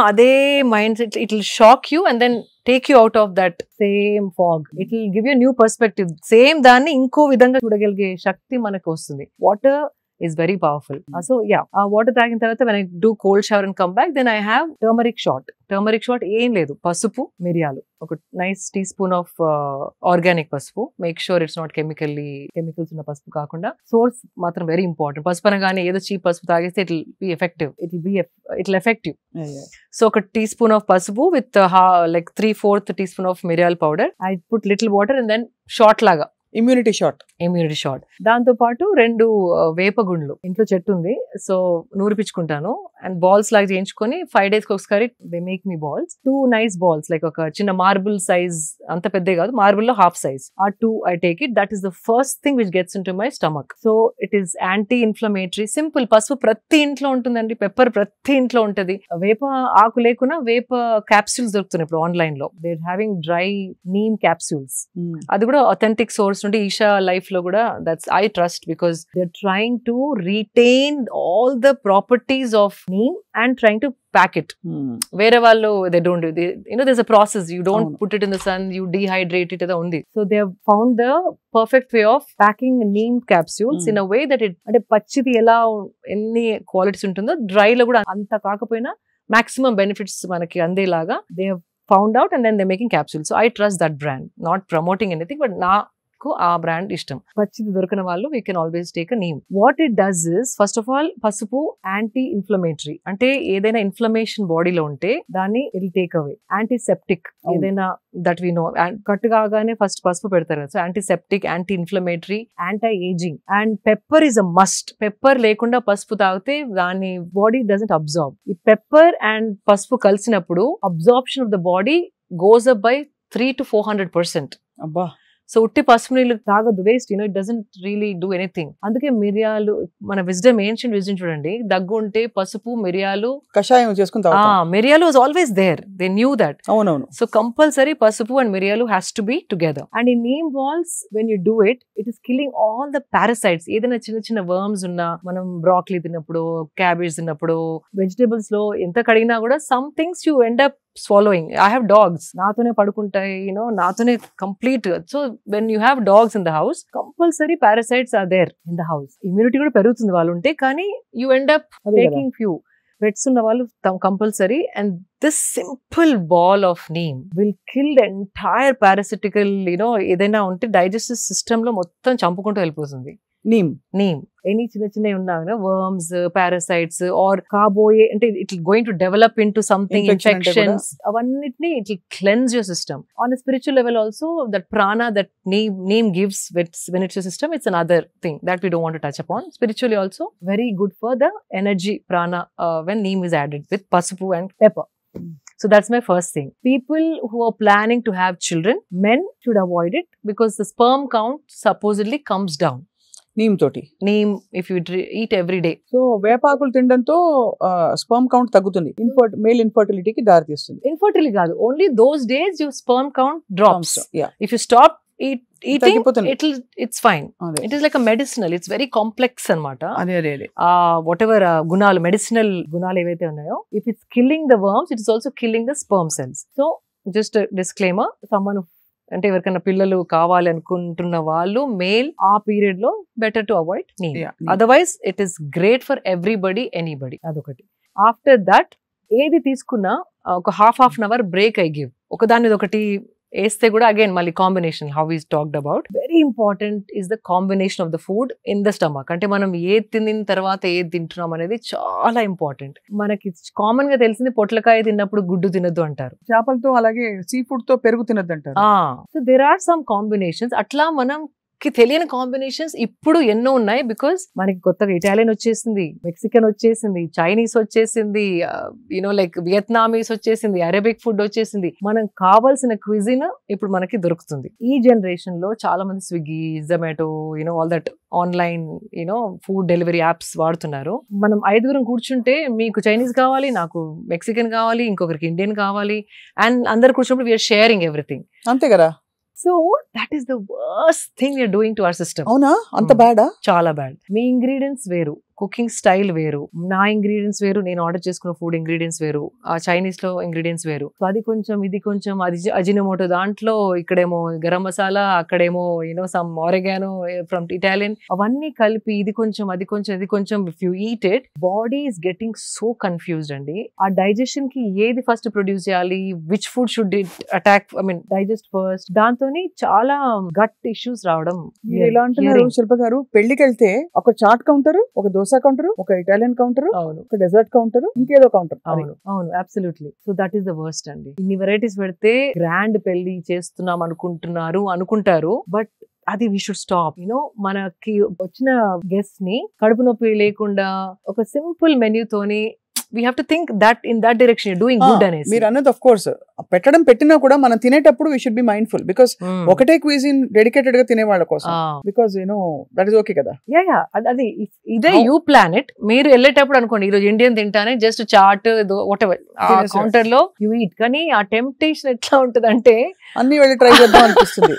అదే mindset, it will shock you and then take you out of that same fog. It will give you a new perspective. Same దాన్ని ఇంకో విధంగా చూడగలిగే శక్తి మనకు వస్తుంది. Water is very powerful. So yeah, water తాగిన తర్వాత when I do cold shower and come back, then I have turmeric shot. ఏం లేదు, పసుపు, మిరియాలు, ఒక నైస్ టీస్పూన్ ఆఫ్ ఆర్గానిక్ పసుపు. Make sure it's not chemicals ఉన్న పసుపు కాకుండా, సోర్స్ మాత్రం వెరీ ఇంపార్టెంట్. పసుపు అనగానే ఏదో చీప్ పసుపు తాగిస్తే it will effect you. So ఒక టీస్పూన్ ఆఫ్ పసుపు విత్ like 3/4 teaspoon of మిరియాల powder. I put little water and then shot లాగా, ఇమ్యూనిటీ షాట్. దాంతో పాటు 2 వేపగుండ్లు, ఇంట్లో చెట్టు ఉంది, సో నూరిపించుకుంటాను అండ్ బాల్స్ లాగా చేయించుకొని 5 days ఒకసారి they make me balls. 2 nice balls, like ఒక చిన్న మార్బుల్ సైజ్, అంత పెద్ద కాదు, మార్బుల్ లో హాఫ్ సైజ్. ఆ 2 I take it. That is the first thing which gets into my stomach. So it is anti-inflammatory. Simple. పసుపు ప్రతి ఇంట్లో ఉంటుందండి, పెప్పర్ ప్రతి ఇంట్లో ఉంటది. వేప ఆకు లేకున్నా వేప క్యాప్సూల్స్ దొరుకుతున్నాయి ఇప్పుడు ఆన్లైన్ లో. They are having dry neem capsules. అది కూడా అథెంటిక్ సోర్స్ నుండి, ఈషా లైఫ్ లో కూడా, that's I trust because they are trying to retain all the properties of neem and trying to pack it. వేరే వాళ్ళు they don't do, there's a process, you don't put it in the sun, you dehydrate it, only. So they have found the perfect way of packing neem capsules in a way that it, అంటే పచ్చిది ఎలా ఎన్ని క్వాలిటీస్ ఉంటుందో డ్రై లో కూడా అంత కాకపోయినా maximum benefits మనకి అందేలాగా they have found out, and then they're making capsules. So I trust that brand, not promoting anything, but నా ఆ బ్రాండ్ ఇష్టం. పచ్చిది దొరికిన వాళ్ళు we can always take a neem. What it does is first of all పసుపు యాంటీ ఇన్ఫ్లమేటరీ, అంటే ఏదైనా ఇన్ఫ్లమేషన్ బాడీలో ఉంటే దాన్ని it will take away. Antiseptic ఏదైనా దట్ వి నో, కట్టు కాగానే ఫస్ట్ పసుపు పెడతారు. So antiseptic, anti inflammatory, anti ageing. And pepper is a must. Pepper లేకుండా పసుపు తాగితే దాని బాడీ డజంట్ అబ్జార్బ్. ఈ పెప్పర్ అండ్ పసుపు కలిసినప్పుడు absorption of the body goes up by 300 to 400%. అబ్బా. సో ఉట్టి పసుపు నీళ్ళు తాగదు, waste. It doesn't really do anything. అందుకే మిరియాలు, మన విజ్డమ్, ఏన్షియంట్ విజ్డమ్ చూడండి, దగ్గు ఉంటే పసుపు, మిరియాలు, కషాయం చేసుకుని తాగుతాం. మిరియాలు was always there, they knew that. అవునవును. సో కంపల్సరీ పసుపు అండ్ మిరియాలు has to be together. And ఈ neem balls when you do it is killing all the parasites. ఏదైనా చిన్న చిన్న వర్మ్స్ ఉన్నా, మనం బ్రాక్లీ తిన్నప్పుడు, క్యాబేజ్ తిన్నప్పుడు, వెజిటేబుల్స్ లో ఎంత కడిగినా కూడా some things you end up swallowing. I have dogs, నాతోనే పడుకుంటాయి, నాతోనే complete. So when you have dogs in the house, compulsory parasites are there in the house. Immunity కూడా పెరుగుతుంది వాళ్ళు ఉంటే, కానీ you end up taking few. Pets ఉన్న వాళ్ళు compulsory. And this simple ball of neem will kill the entire parasitical, ఏదైనా ఉంటే డైజెస్టివ్ సిస్టమ్ లో మొత్తం చంపుకుంటూ వెళ్ళిపోతుంది. నీమ్ ఎనీ చిన్న చిన్న ఉన్నా వర్మ్స్, పారాసైట్స్ ఆర్ కాబోయే, అంటే it going to develop into something, infections, అవన్నిటిని it will cleanse your system. On a spiritual level also that prana that name gives when it's your system, it's another thing that we don't want to touch upon. Spiritually also very good for the energy prana when neem is added with pasupu and pepper. So that's my first thing. People who are planning to have children, men should avoid it because the sperm count supposedly comes down. Neem if you eat every day. So వేపాకులు తినడంతో స్పర్మ్ కౌంట్ తగ్గుతుంది, మేల్ ఇన్ఫర్టిలిటీకి దారి తీస్తుంది. ఇన్ఫర్టిలిటీ కాదు, only those days your sperm count drops. If you stop eating, it's fine. It is like a medicinal, it's very complex anamata. Whatever gunalu, medicinal gunalu evaithe unnayo, if it's killing the worms, it is also killing the sperm cells. So just a disclaimer, someone అంటే ఎవరికైనా పిల్లలు కావాలి అనుకుంటున్న వాళ్ళు మేల్ ఆ పీరియడ్ లో better to avoid neem. Otherwise it is great for everybody, anybody. అదొకటి. ఆఫ్టర్ దట్ ఏది తీసుకున్నా ఒక half an hour break I give. ఒకదాని ఒకటి వేస్తే కూడా అగైన్ మళ్ళీ combination, how is talked about. Very important is the combination of the food in the stomach. అంటే మనం ఏది తిన్న తర్వాత ఏది తింటున్నాం అనేది చాలా ఇంపార్టెంట్. మనకి కామన్ గా తెలిసింది పొట్లకాయ తిన్నప్పుడు గుడ్డు తినద్దు అంటారు, చేపలతో అలాగే సీ ఫుడ్ తో పెరుగు తినద్దు అంటారు. So there are some combinations. అట్లా మనం తెలియని కాంబినేషన్స్ ఇప్పుడు ఎన్నో ఉన్నాయి. బికాస్ మనకి కొత్తగా ఇటాలియన్ వచ్చేసింది, మెక్సికన్ వచ్చేసింది, చైనీస్ వచ్చేసింది, లైక్ వియత్నామీస్ వచ్చేసింది, అరేబిక్ ఫుడ్ వచ్చేసింది. మనం కావాల్సిన క్విజిన్ ఇప్పుడు మనకి దొరుకుతుంది. ఈ జనరేషన్ లో చాలా మంది Swiggy, Zomato, all that online food delivery apps వాడుతున్నారు. మనం 5 కూర్చుంటే మీకు చైనీస్ కావాలి, నాకు మెక్సికన్ కావాలి, ఇంకొకరికి ఇండియన్ కావాలి, అండ్ అందరు కూర్చున్నప్పుడు వీఆర్ షేరింగ్ ఎవ్రీథింగ్. అంతే కదా. So that is the worst thing we are doing to our system. అవునా? అంత బ్యాడా? చాలా బ్యాడ్. మీ ఇంగ్రీడియంట్స్ వేరు, కుకింగ్ స్టైల్ వేరు, నా ఇంగ్రీడియంట్స్ వేరు, నేను ఆర్డర్ చేసుకున్న ఫుడ్ ఇంగ్రీడియంట్స్ వేరు, ఆ చైనీస్ లో ఇంగ్రీడియంట్స్ వేరు. సో అది కొంచెం, ఇది కొంచెం, అది అజినోమోటో దాంట్లో, ఇక్కడేమో గరం మసాలా, అక్కడేమో సమ్ ఆరెగానో ఫ్రమ్ ఇటాలియన్, అవన్నీ కలిపి ఇది కొంచెం, అది కొంచెం, ఇది కొంచెం. If you eat it, body is getting so confused అండి. ఆ డైజెషన్ కి ఏది ఫస్ట్ ప్రొడ్యూస్ చేయాలి, which food should it attack, digest first, దాంతో చాలా గట్ ఇష్యూస్ రావడం. ఎలా అంటున్నారు శిల్ప గారు, పెళ్లికి వెళ్తే ఒక చాట్ కౌంటర్, ఒక దోశ కౌంటర్, ఒక ఇటాలియన్ కౌంటర్, ఒక డెజర్ట్ కౌంటర్, ఇంకేదో కౌంటర్. అవును, absolutely. So that is the worst అండి. ఇన్ని వెరైటీస్ పెడితే గ్రాండ్ పెళ్లి చేస్తున్నాం అనుకుంటారు, బట్ అది వీ షుడ్ స్టాప్. మనకి వచ్చిన గెస్ట్ ని కడుపు నొప్పి లేకుండా ఒక సింపుల్ మెన్యూ తోని we have to think that in that direction you're doing good అనేసి. మీరు అన్నది ఆఫ్ కోర్స్ పెట్టినా కూడా మనం తినేటప్పుడు we should be mindful because ఒకటే క్విజిన్ డెడికేటెడ్ గా తినే వాళ్ళ కోసం, because that is okay కదా. అది ఇదే యూ ప్లాన్ ఇట్. మీరు వెళ్ళేటప్పుడు అనుకోండి ఈరోజు ఇండియన్ తింటానే, just chaat whatever counter లో యూ ఈట్. కానీ ఆ టెంప్టేషన్ ఎట్లా ఉంటది అంటే అన్ని వెళ్ళి ట్రై చేద్దాం అనిపిస్తుంది.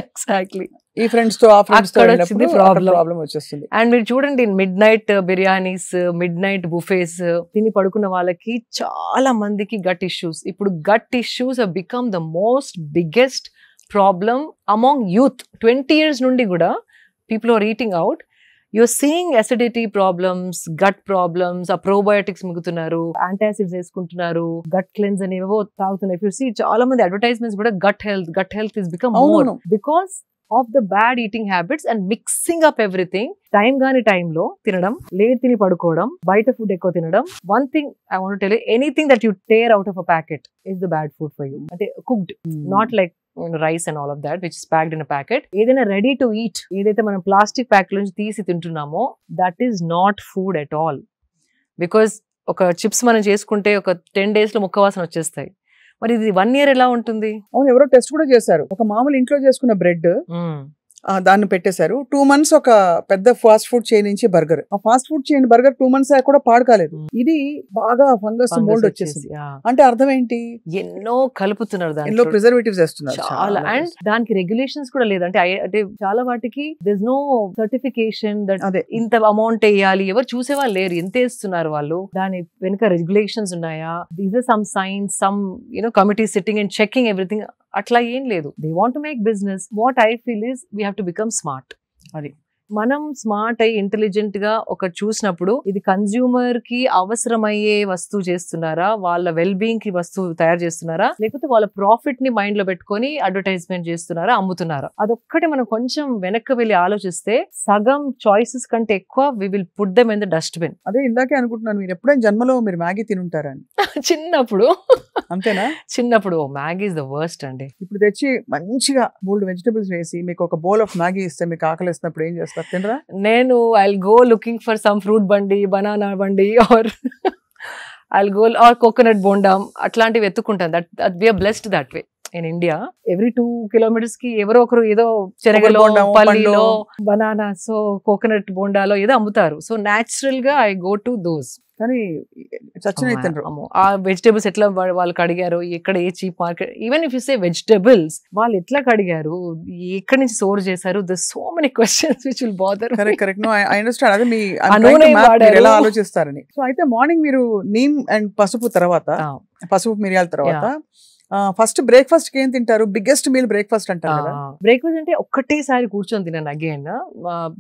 ఎగ్జాక్ట్లీ. ఈ ఫ్రెండ్స్ తో ప్రాబ్లం వచ్చేస్తుంది. అండ్ మీరు చూడండి, midnight biryanis, midnight buffets తిని పడుకున్న వాళ్ళకి చాలా మందికి గట్ ఇష్యూస్. ఇప్పుడు gut issues have become the most biggest problem among youth. 20 years నుండి కూడా people are eating out. You're seeing acidity problems, gut problems, ఆ probiotics మిగుతున్నారు, antacids వేసుకుంటున్నారు, gut cleanse అనేవో తాగుతున్నారు. If you see చాలా మంది advertisements కూడా gut health is become more because of the bad eating habits and mixing up everything. Time గాని టైంలో తినడం, లేట్ తిని పడుకోవడం, బయట ఫుడ్ ఎక్కువ తినడం. One thing I want tell you, anything that you tear out of a packet is the bad food for you. అంటే cooked, not like rice and all of that which is packed in a packet. ఏదైనా రెడీ టు ఈట్, ఏదైతే మనం ప్లాస్టిక్ ప్యాక్ నుంచి తీసి తింటున్నామో that is not food at all. Because ఒక చిప్స్ మనం చేసుకుంటే ఒక 10 days లో ముక్క వాసన వచ్చేస్తాయి. మరి ఇది 1 year ఎలా ఉంటుంది? అవును, ఎవరో టెస్ట్ కూడా చేశారు. ఒక మామూలు ఇంట్లో చేసుకున్న బ్రెడ్ దాన్ని పెట్టేశారు. 2 months ఒక పెద్ద ఫాస్ట్ ఫుడ్ చైన్ నుంచి బర్గర్. ఆ fast food chain burger 2 months కూడా పాడు కాలేదు. ఇది బాగా ఫంగస్ మోల్డ్ వచ్చేసింది. అంటే అర్థం ఏంటి? ఎన్నో కలుపుతున్నారు, ఎన్నో ప్రిజర్వేటివ్స్ వేస్తున్నారు చాలా. అండ్ దానికి రెగ్యులేషన్స్ కూడా లేదు. అంటే చాలా వాటికి దేర్ నో సర్టిఫికేషన్ దట్ ఇంత అమౌంట్ వేయాలి. ఎవరు చూసేవాళ్ళు లేరు ఎంత వేస్తున్నారు వాళ్ళు. దాని వెనుక రెగ్యులేషన్స్ ఉన్నాయా? These are some science, some committee sitting and checking everything. అట్లా ఏం లేదు. They want to make business. What I feel is we have to become smart. అది మనం స్మార్ట్ అయ్యి ఇంటెలిజెంట్ గా ఒక చూసినప్పుడు ఇది కన్స్యూమర్ కి అవసరమయ్యే వస్తువు చేస్తున్నారా, వాళ్ళ వెల్ బీయింగ్ కి వస్తువు తయారు చేస్తున్నారా, లేకపోతే వాళ్ళ ప్రాఫిట్ ని మైండ్ లో పెట్టుకొని అడ్వర్టైజ్మెంట్ చేస్తున్నారా, అమ్ముతున్నారా? అదొక్కటి మనం కొంచెం వెనక్కి వెళ్ళి ఆలోచిస్తే సగం చాయిసెస్ కంటే ఎక్కువ we will put them in the dustbin. అదే ఇందాకే అనుకుంటున్నాను, మీరు ఎప్పుడైనా జన్మలో మీరు మ్యాగీ తినుంటారని. చిన్నప్పుడు అంతేనా? చిన్నప్పుడు మ్యాగీ ఇస్ ద వర్స్ట్ అండి. ఇప్పుడు తెచ్చి మంచిగా 3 vegetables వేసి మీకు ఒక బౌల్ ఆఫ్ మ్యాగీ ఇస్తే మీకు ఆకలి వేసినప్పుడు ఏం చేస్తారు? తినరా? నేను I'll go looking for some fruit బండి, బనానా బండి or I'll go or coconut బోండం అట్లాంటివి ఎత్తుకుంటాను. That we are blessed that way. In India every 2 kilometers కి ఎవరో ఒకరు ఏదో చెరగలో, పల్లిలో, బనానాస్, కోకోనట్ బోండాలో ఏదో అమ్ముతారు. సో న్యాచురల్ గా ఐ గో టు దోస్. కానీ ఆ వెజిటేబుల్స్ ఎట్లా వాళ్ళు కడిగారు, ఎక్కడ ఏ cheap market, even if you say vegetables వాళ్ళు ఎట్లా కడిగారు, ఎక్కడి నుంచి స్టోర్ చేశారు, the so many questions which will bother. Correct. No I understand. అది మీ ఎలా ఆలోచిస్తారని. సో అయితే మార్నింగ్ మీరు నీమ్ అండ్ పసుపు మిరియాల తర్వాత ఫస్ట్ బ్రేక్ఫాస్ట్ కి ఏం తింటారు? బిగ్గెస్ట్ మీల్ బ్రేక్ఫాస్ట్ అంటారు కదా. బ్రేక్ఫాస్ట్ అంటే ఒక్కటేసారి కూర్చొని తిన్నాను అగైన్,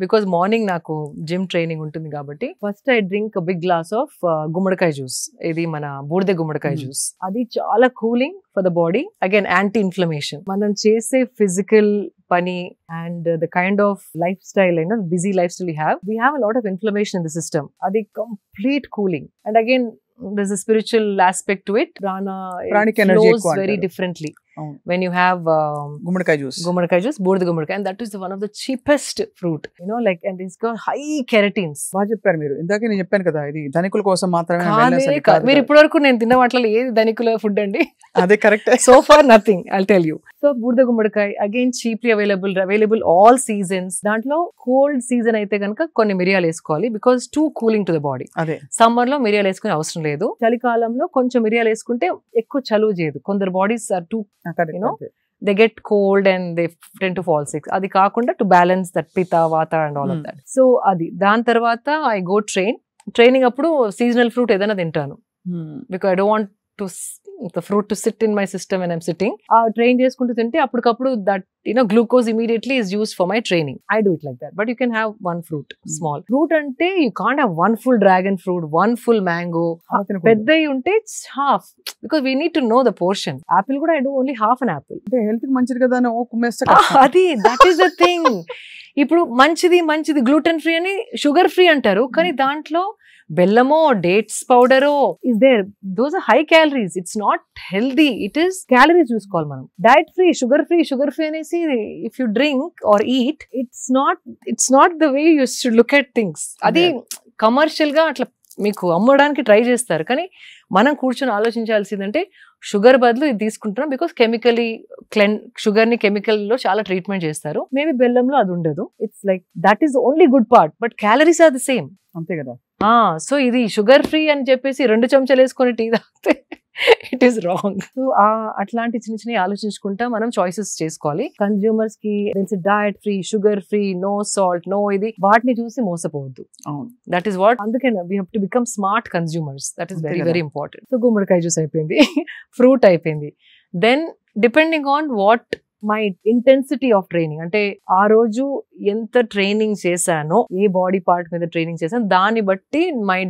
బికాస్ మార్నింగ్ నాకు జిమ్ ట్రైనింగ్ ఉంటుంది కాబట్టి. First I drink big glass of గుమ్మడికాయ జ్యూస్. ఇది మన బూడిద గుమ్మడికాయ జ్యూస్. అది చాలా cooling for the body. Again anti inflammation. మనం చేసే ఫిజికల్ పని and the kind of lifestyle busy lifestyle we have a lot of inflammation in the system. అది complete cooling. And again there's a spiritual aspect to it. Pranic energy flows very differently when you have gummadikai juice, boorda gummadikai, and that is one of the cheapest fruit, like, and it's got high keratins. బాగా చెప్పారు మీరు. ఇందాక నేను చెప్పాను కదా, ఇది ధనికుల కోసం మాత్రమే. మీరు ఇప్పటివరకు నేను తిన్న వాటిలో ఏది ధనికుల ఫుడ్ అండి? అదే correct. So far nothing, I'll tell you. So boorda gummadikai again cheaply available all seasons. దాంట్లో కోల్డ్ సీజన్ అయితే కనుక కొన్ని మిరియాలు వేసుకోవాలి, because two cooling to the body. అదే సమ్మర్ లో మిరియాలు వేసుకునే అవసరం లేదు. చలికాలంలో కొంచెం మిరియాలు వేసుకుంటే ఎక్కువ చలువ చేయదు. కొందరు bodies are too they get cold and they tend to fall sick. అది కాకుండా to balance that pitta, vata and all of that. So అది దాని తర్వాత I go training అప్పుడు సీజనల్ ఫ్రూట్ ఏదైనా తింటాను, because I don't want the fruit to sit in my system when I'm sitting. Train చేసుకుంటూ తింటే అప్పటికప్పుడు that glucose immediately is used for my training. I do it like that. But you can have one fruit, small fruit. అంటే you can't have one full dragon fruit, one full mango. పెద్దవి ఉంటే half, because we need to know the portion. Apple కూడా I do only half an apple. అంటే హెల్త్ కి మంచిది కదా అని కుమ్మేస్తా. అది that is the thing. ఇప్పుడు మంచిది గ్లూటెన్ ఫ్రీ అని షుగర్ ఫ్రీ అంటారు, కానీ దాంట్లో బెల్లమో డేట్స్ పౌడరో is there. Those are high calories. It's not healthy. It is calories చూసుకోవాలి మనం. డైట్ ఫ్రీ, షుగర్ ఫ్రీ అనేసి if you drink or eat, it's not the way you should look at things. అది కమర్షియల్ గా అట్లా మీకు అమ్మడానికి ట్రై చేస్తారు, కానీ మనం కూర్చొని ఆలోచించాల్సిందంటే షుగర్ బదులు ఇది తీసుకుంటున్నాం, బికాస్ షుగర్ ని కెమికల్ లో చాలా ట్రీట్మెంట్ చేస్తారు. మేబీ బెల్లంలో అది ఉండదు. It's like that is only good part, but calories are the same. అంతే కదా. సో ఇది షుగర్ ఫ్రీ అని చెప్పేసి 2 చెంచాలు వేసుకొని టీ తాగితే ఇట్ ఈస్ రాంగ్. సో అట్లాంటి చిన్న ఆలోచించుకుంటా మనం చాయిసెస్ చేసుకోవాలి. కన్స్యూమర్స్ కి తెలిసి diet free, sugar free, no salt, no ఇది, వాటిని చూసి మోసపోవద్దు. That is what. అందుకే we have to become smart consumers. That is very very important. So గుమ్మడికాయ జ్యూస్ అయిపోయింది, ఫ్రూట్ అయిపోయింది. Then depending on what my intensity of training, అంటే ఆ రోజు ఎంత ట్రైనింగ్ చేశానో, ఏ బాడీ పార్ట్ మీద ట్రైనింగ్ చేశాను, దాన్ని బట్టి my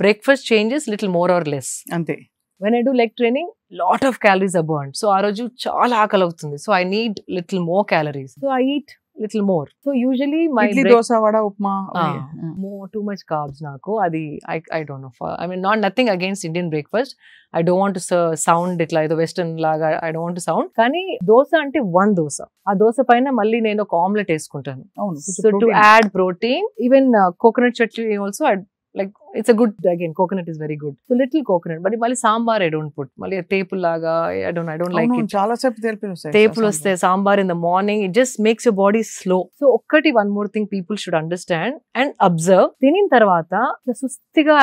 breakfast changes little more or less. అంతే. When I do leg training, lot of calories are burned. So ఆ రోజు చాలా ఆకలి అవుతుంది. So I need little more calories. So I eat little more. So usually my idli dosa vada upma more too much carbs naku adi I don't know. I mean nothing against Indian breakfast. I don't want to sound it like the western laga. I don't want to sound. Kani dosa ante one dosa. Aa dosa paina malli nenu oka omelette eskuntanu. So to add protein, even coconut chutney also like it's a good, again coconut is very good, so little coconut, but mali sambar I don't put, mali tepul laga I don't like it. చాలా సేపు tepul vaste sambar in the morning, it just makes your body slow. So okkati one more thing people should understand and observe, tinin tarvata sustiga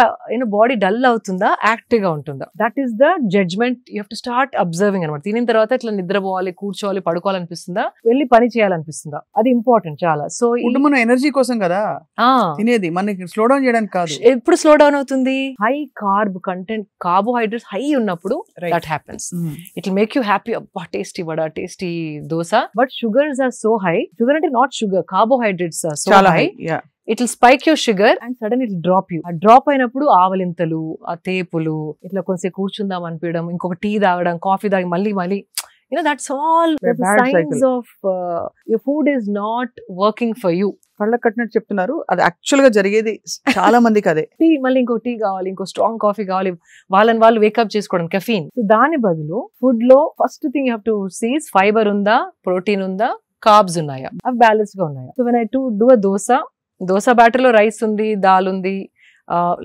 body dull avutunda active ga untunda, that is the judgment you have to start observing anamata. tinin tarvata itla nidra povali కూర్చోవాలి పడుకోవాలి అనిపిస్తుందా, వెళ్ళి పని చేయాలి అనిపిస్తుందా, అది ఇంపార్టెంట్ చాలా. సో ఫుడ్ మన ఎనర్జీ కోసం కదా తినేది, మనకి స్లో డౌన్ చేయడానికి కాదు. ఎప్పుడు స్లో డౌన్ అవుతుంది? High carb content, carbohydrates high ఉన్నప్పుడు that happens. It will make you happy, అబ్బా tasty vada, tasty dosa. But sugars are so high, sugar అంటే not sugar, carbohydrates are so high, it will spike your sugar and sudden it drop you. ఆ డ్రాప్ అయినప్పుడు ఆవలింతలు, ఆ తేపులు, ఇట్లా కొంచెం కూర్చుందాం అనిపించడం, ఇంకొక టీ తాగడం, కాఫీ తాగి మళ్ళీ that's all the signs of your food is not working for you. కళ్ళ కట్టినట్టు చెప్తున్నారు, అది యాక్చువల్ గా జరిగేది చాలా మందికి అదే. టీ మళ్ళీ ఇంకో టీ కావాలి, ఇంకో స్ట్రాంగ్ కాఫీ కావాలి, వాళ్ళు వేకప్ చేసుకోవడం కెఫీన్. దాని బదులు ఫుడ్ లో first thing you have to see fiber ఉందా, ప్రోటీన్ ఉందా, కార్బ్స్ ఉన్నాయా, అవి బ్యాలెన్స్ గా ఉన్నాయా. So when I do a dosa batter లో రైస్ ఉంది, దాల్ ఉంది,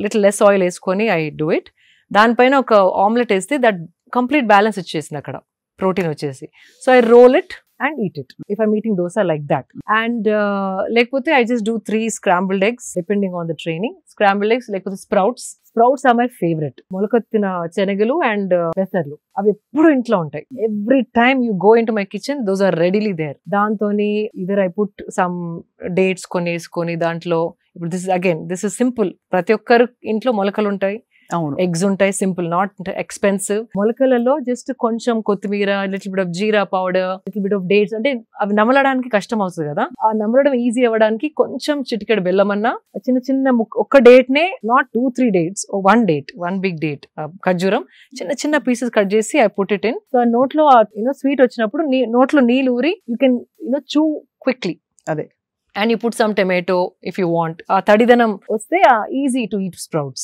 లిటిల్ లెస్ ఆయిల్ వేసుకొని ఐ డూ ఇట్. దానిపైన ఒక ఆమ్లెట్ వేస్తే దట్ కంప్లీట్ బ్యాలెన్స్ వచ్చేసింది అక్కడ, ప్రోటీన్ వచ్చేసి. So I roll it and eat it if I'm eating dosa like that. And lekapothe I just do 3 scrambled eggs depending on the training. Scrambled eggs, lekapothe sprouts are my favorite. Molakattina chenagalu and pesarlu avi eppudu intlo untai. Every time you go into my kitchen, those are readily there. Dantoni either I put some dates koni dantlo. This is simple. Prati okkaru intlo molakalu untai, eggs ఉంటాయి, సింపుల్, నాట్ ఎక్స్పెన్సివ్. మొలకలలో జస్ట్ కొంచెం కొత్తిమీర, little bit of jeera powder, little bit of dates, అంటే అవి నమలడానికి కష్టం అవుతుంది కదా, ఆ నమలడం ఈజీ అవ్వడానికి కొంచెం చిటికెడు బెల్లం అన్నా, చిన్న ఒక్క డేట్ నే, not 2-3 dates, one big date, ఖర్జూరం చిన్న పీసెస్ కట్ చేసి I put it in. So నోట్లో స్వీట్ వచ్చినప్పుడు నోట్లో నీళ్ళు ఊరి యూ కెన్ చూ క్విక్లీ. అదే. And you put some tomato if you want. Tadidanam vaste easy to eat sprouts.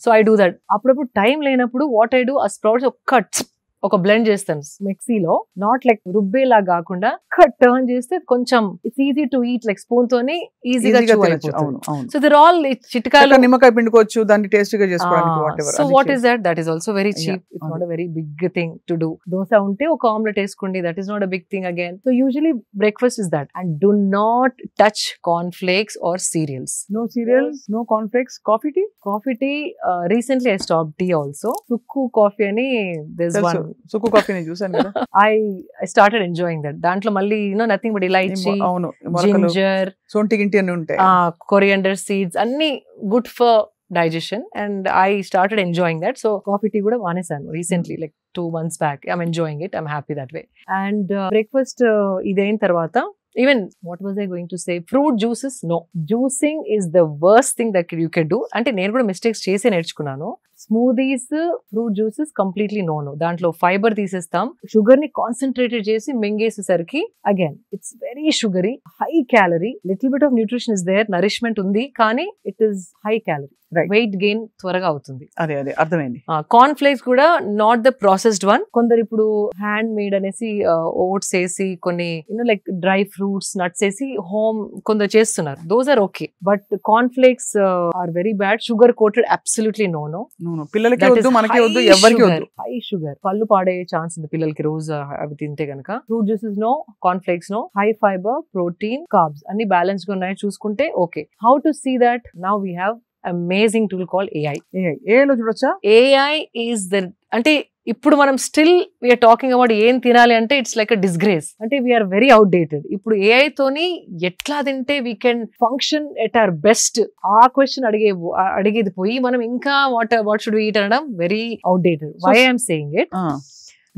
So I do that. Appudu time lenappudu what I do, a sprouts ఒక బ్లెండ్ చేస్తాను మిక్సీలో, నాట్ లైక్ రుబ్బేలా కాకుండా కట్ టర్న్ చేస్తే కొంచెం it's easy to eat, like spoon తోని ఈజీగా అయిపోతుంది. సో దర్ ఆల్ చిట్కాలు, నిమ్మకాయ పిండుకోవచ్చు దాన్ని టేస్టీగా చేసుకోవడానికి, whatever. So what is that is also very cheap, it's not a very big thing to do. Dosa ఉంటే ఒక ఆమ్లెట్ వేసుకోండి, that is not a big thing again. So usually breakfast is that. And do not touch corn flakes or cereals. No cereals, no corn flakes. Coffee tea recently I stop tea also. సుక్కు కాఫీ అని there's one. సుక్కు కాఫీ నేను చూసాను కదా. I started enjoying that. దాంట్లో మళ్ళీ nothing but ఇలాచీ, జింజర్, సొంటి గింటి అన్ని ఉంటాయి, కొరియండర్ సీడ్స్, అన్ని good for digestion, and I started enjoying that. So coffee tea kuda manesanu recently, like 2 months back. I'm enjoying it. I'm happy that way. And breakfast idain tarvata, even what was I going to say, fruit juices, no, juicing is the worst thing that you can do. Ante nenu kuda mistakes chese nerchukunnanu. Smoothies, fruit juices completely no. Dantlo fiber తీసేస్తాం, sugar ni concentrated చేసి మింగేసేసరికి again it's very sugary, high calorie, little bit of nutrition is there, nourishment ఉంది, కానీ it is high calorie. Weight gain త్వరగా అవుతుంది. అదే అర్థమైంది. కార్న్ ఫ్లేక్స్ కూడా నాట్ ద ప్రాసెస్డ్ వన్. కొందరు ఇప్పుడు హ్యాండ్ మేడ్ అనేసి ఓట్స్ వేసి కొన్ని లైక్ డ్రై ఫ్రూట్స్, నట్స్ వేసి హోమ్ కొందరు చేస్తున్నారు. Those are okay, but corn flakes are very bad. Sugar coated absolutely no. పిల్లలకి వద్దు, మనకి వద్దు, ఎవరికి వద్దు. హై షుగర్, పళ్ళు పాడే ఛాన్స్ ఉంది పిల్లలకి రోజు అవి తింటే కనుక. Fruit juices no, corn flakes no. High fiber, protein, carbs అన్ని బ్యాలెన్స్ గా ఉన్నాయి చూసుకుంటే okay. How to see that? Now we have amazing tool called AI. AI లో చూడొచ్చా? AI is the, అంటే ఇప్పుడు మనం స్టిల్ వీఆర్ టాకింగ్ అబౌట్ ఏం తినాలి అంటే ఇట్స్ లైక్ అ డిస్గ్రేస్. అంటే వీఆర్ వెరీ అవుట్డేటెడ్. ఇప్పుడు AI తోని ఎట్లా తింటే we can function at our best, ఆ క్వశ్చన్ అడిగేది పోయి మనం ఇంకా వాట్ షుడ్ వి ఈట్ అనడం very outdated. Why I'm saying it,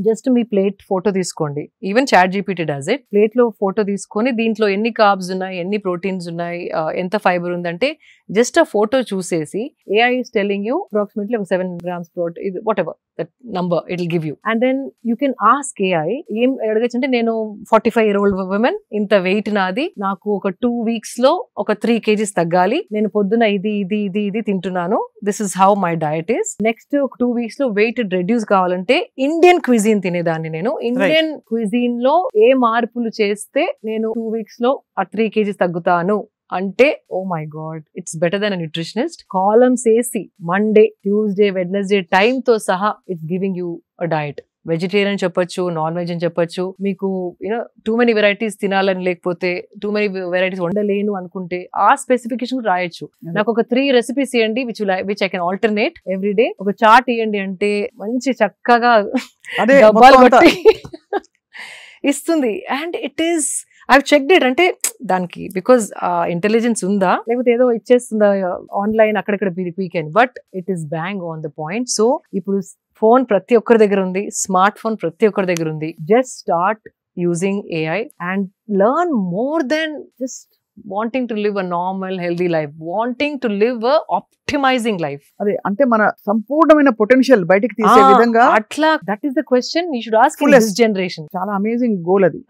just మీ ప్లేట్ ఫోటో తీసుకోండి. Even ChatGPT does it. Plate లో ఫోటో తీసుకొని దీంట్లో ఎన్ని కార్బ్స్ ఉన్నాయి, ఎన్ని ప్రోటీన్స్ ఉన్నాయి, ఎంత ఫైబర్ ఉందంటే జస్ట్ ఆ ఫోటో చూసేసి AI is telling you approximately 7 grams protein, whatever that number it will give you, and then you can ask AI ఏం అడగచ్చు అంటే నేను 45-year-old woman, ఇంత వెయిట్ నాది, నాకు ఒక 2 weeks లో ఒక 3 kgs తగ్గాలి, నేను పొద్దున ఇది తింటున్నాను, this is how my diet is, next 2 weeks లో వెయిట్ రెడ్యూస్ కావాలంటే ఇండియన్ క్విజిన్ తినేదాన్ని, నేను ఇండియన్ క్విజిన్ లో ఏ మార్పులు చేస్తే నేను 2 weeks లో ఆ 3 kgs తగ్గుతాను అంటే, oh my God, it's better then a nutritionist. Columns వేసి మండే, ట్యూస్డే, వెడ్నెస్డే టైమ్ తో సహా it's giving you a diet. Vegetarian చెప్పొచ్చు, నాన్ వెజ్ అని చెప్పొచ్చు, మీకు టూ మెనీ వెరైటీస్ తినాలని లేకపోతే టూ మెనీ వెరైటీస్ వండలేను అనుకుంటే ఆ స్పెసిఫికేషన్ రాయొచ్చు. నాకు ఒక 3 recipes ఇవ్వండి which I can alternate every day, ఒక చార్ట్ ఇవ్వండి అంటే మంచి చక్కగా డబ్బాలు బట్టి ఇస్తుంది. And it is I checked it, అంటే దానికి బికాస్ ఇంటెలిజెన్స్ ఉందా లేకపోతే ఏదో ఇచ్చేస్తుందా ఆన్లైన్ అక్కడక్కడ పీకెన్, but it is bang on the point. So ఇప్పుడు ఫోన్ ప్రతి ఒక్కరి దగ్గర ఉంది, స్మార్ట్ ఫోన్ ప్రతి ఒక్కరి దగ్గర ఉంది. Just start using AI and learn more than just wanting to live a normal healthy life, wanting to live a optimizing life. అదే అంటే మన సంపూర్ణమైన పొటెన్షియల్ బయటికి తీసే విధంగా అట్లా, that is the question you should ask in this generation. చాలా అమేజింగ్ గోల్ అది.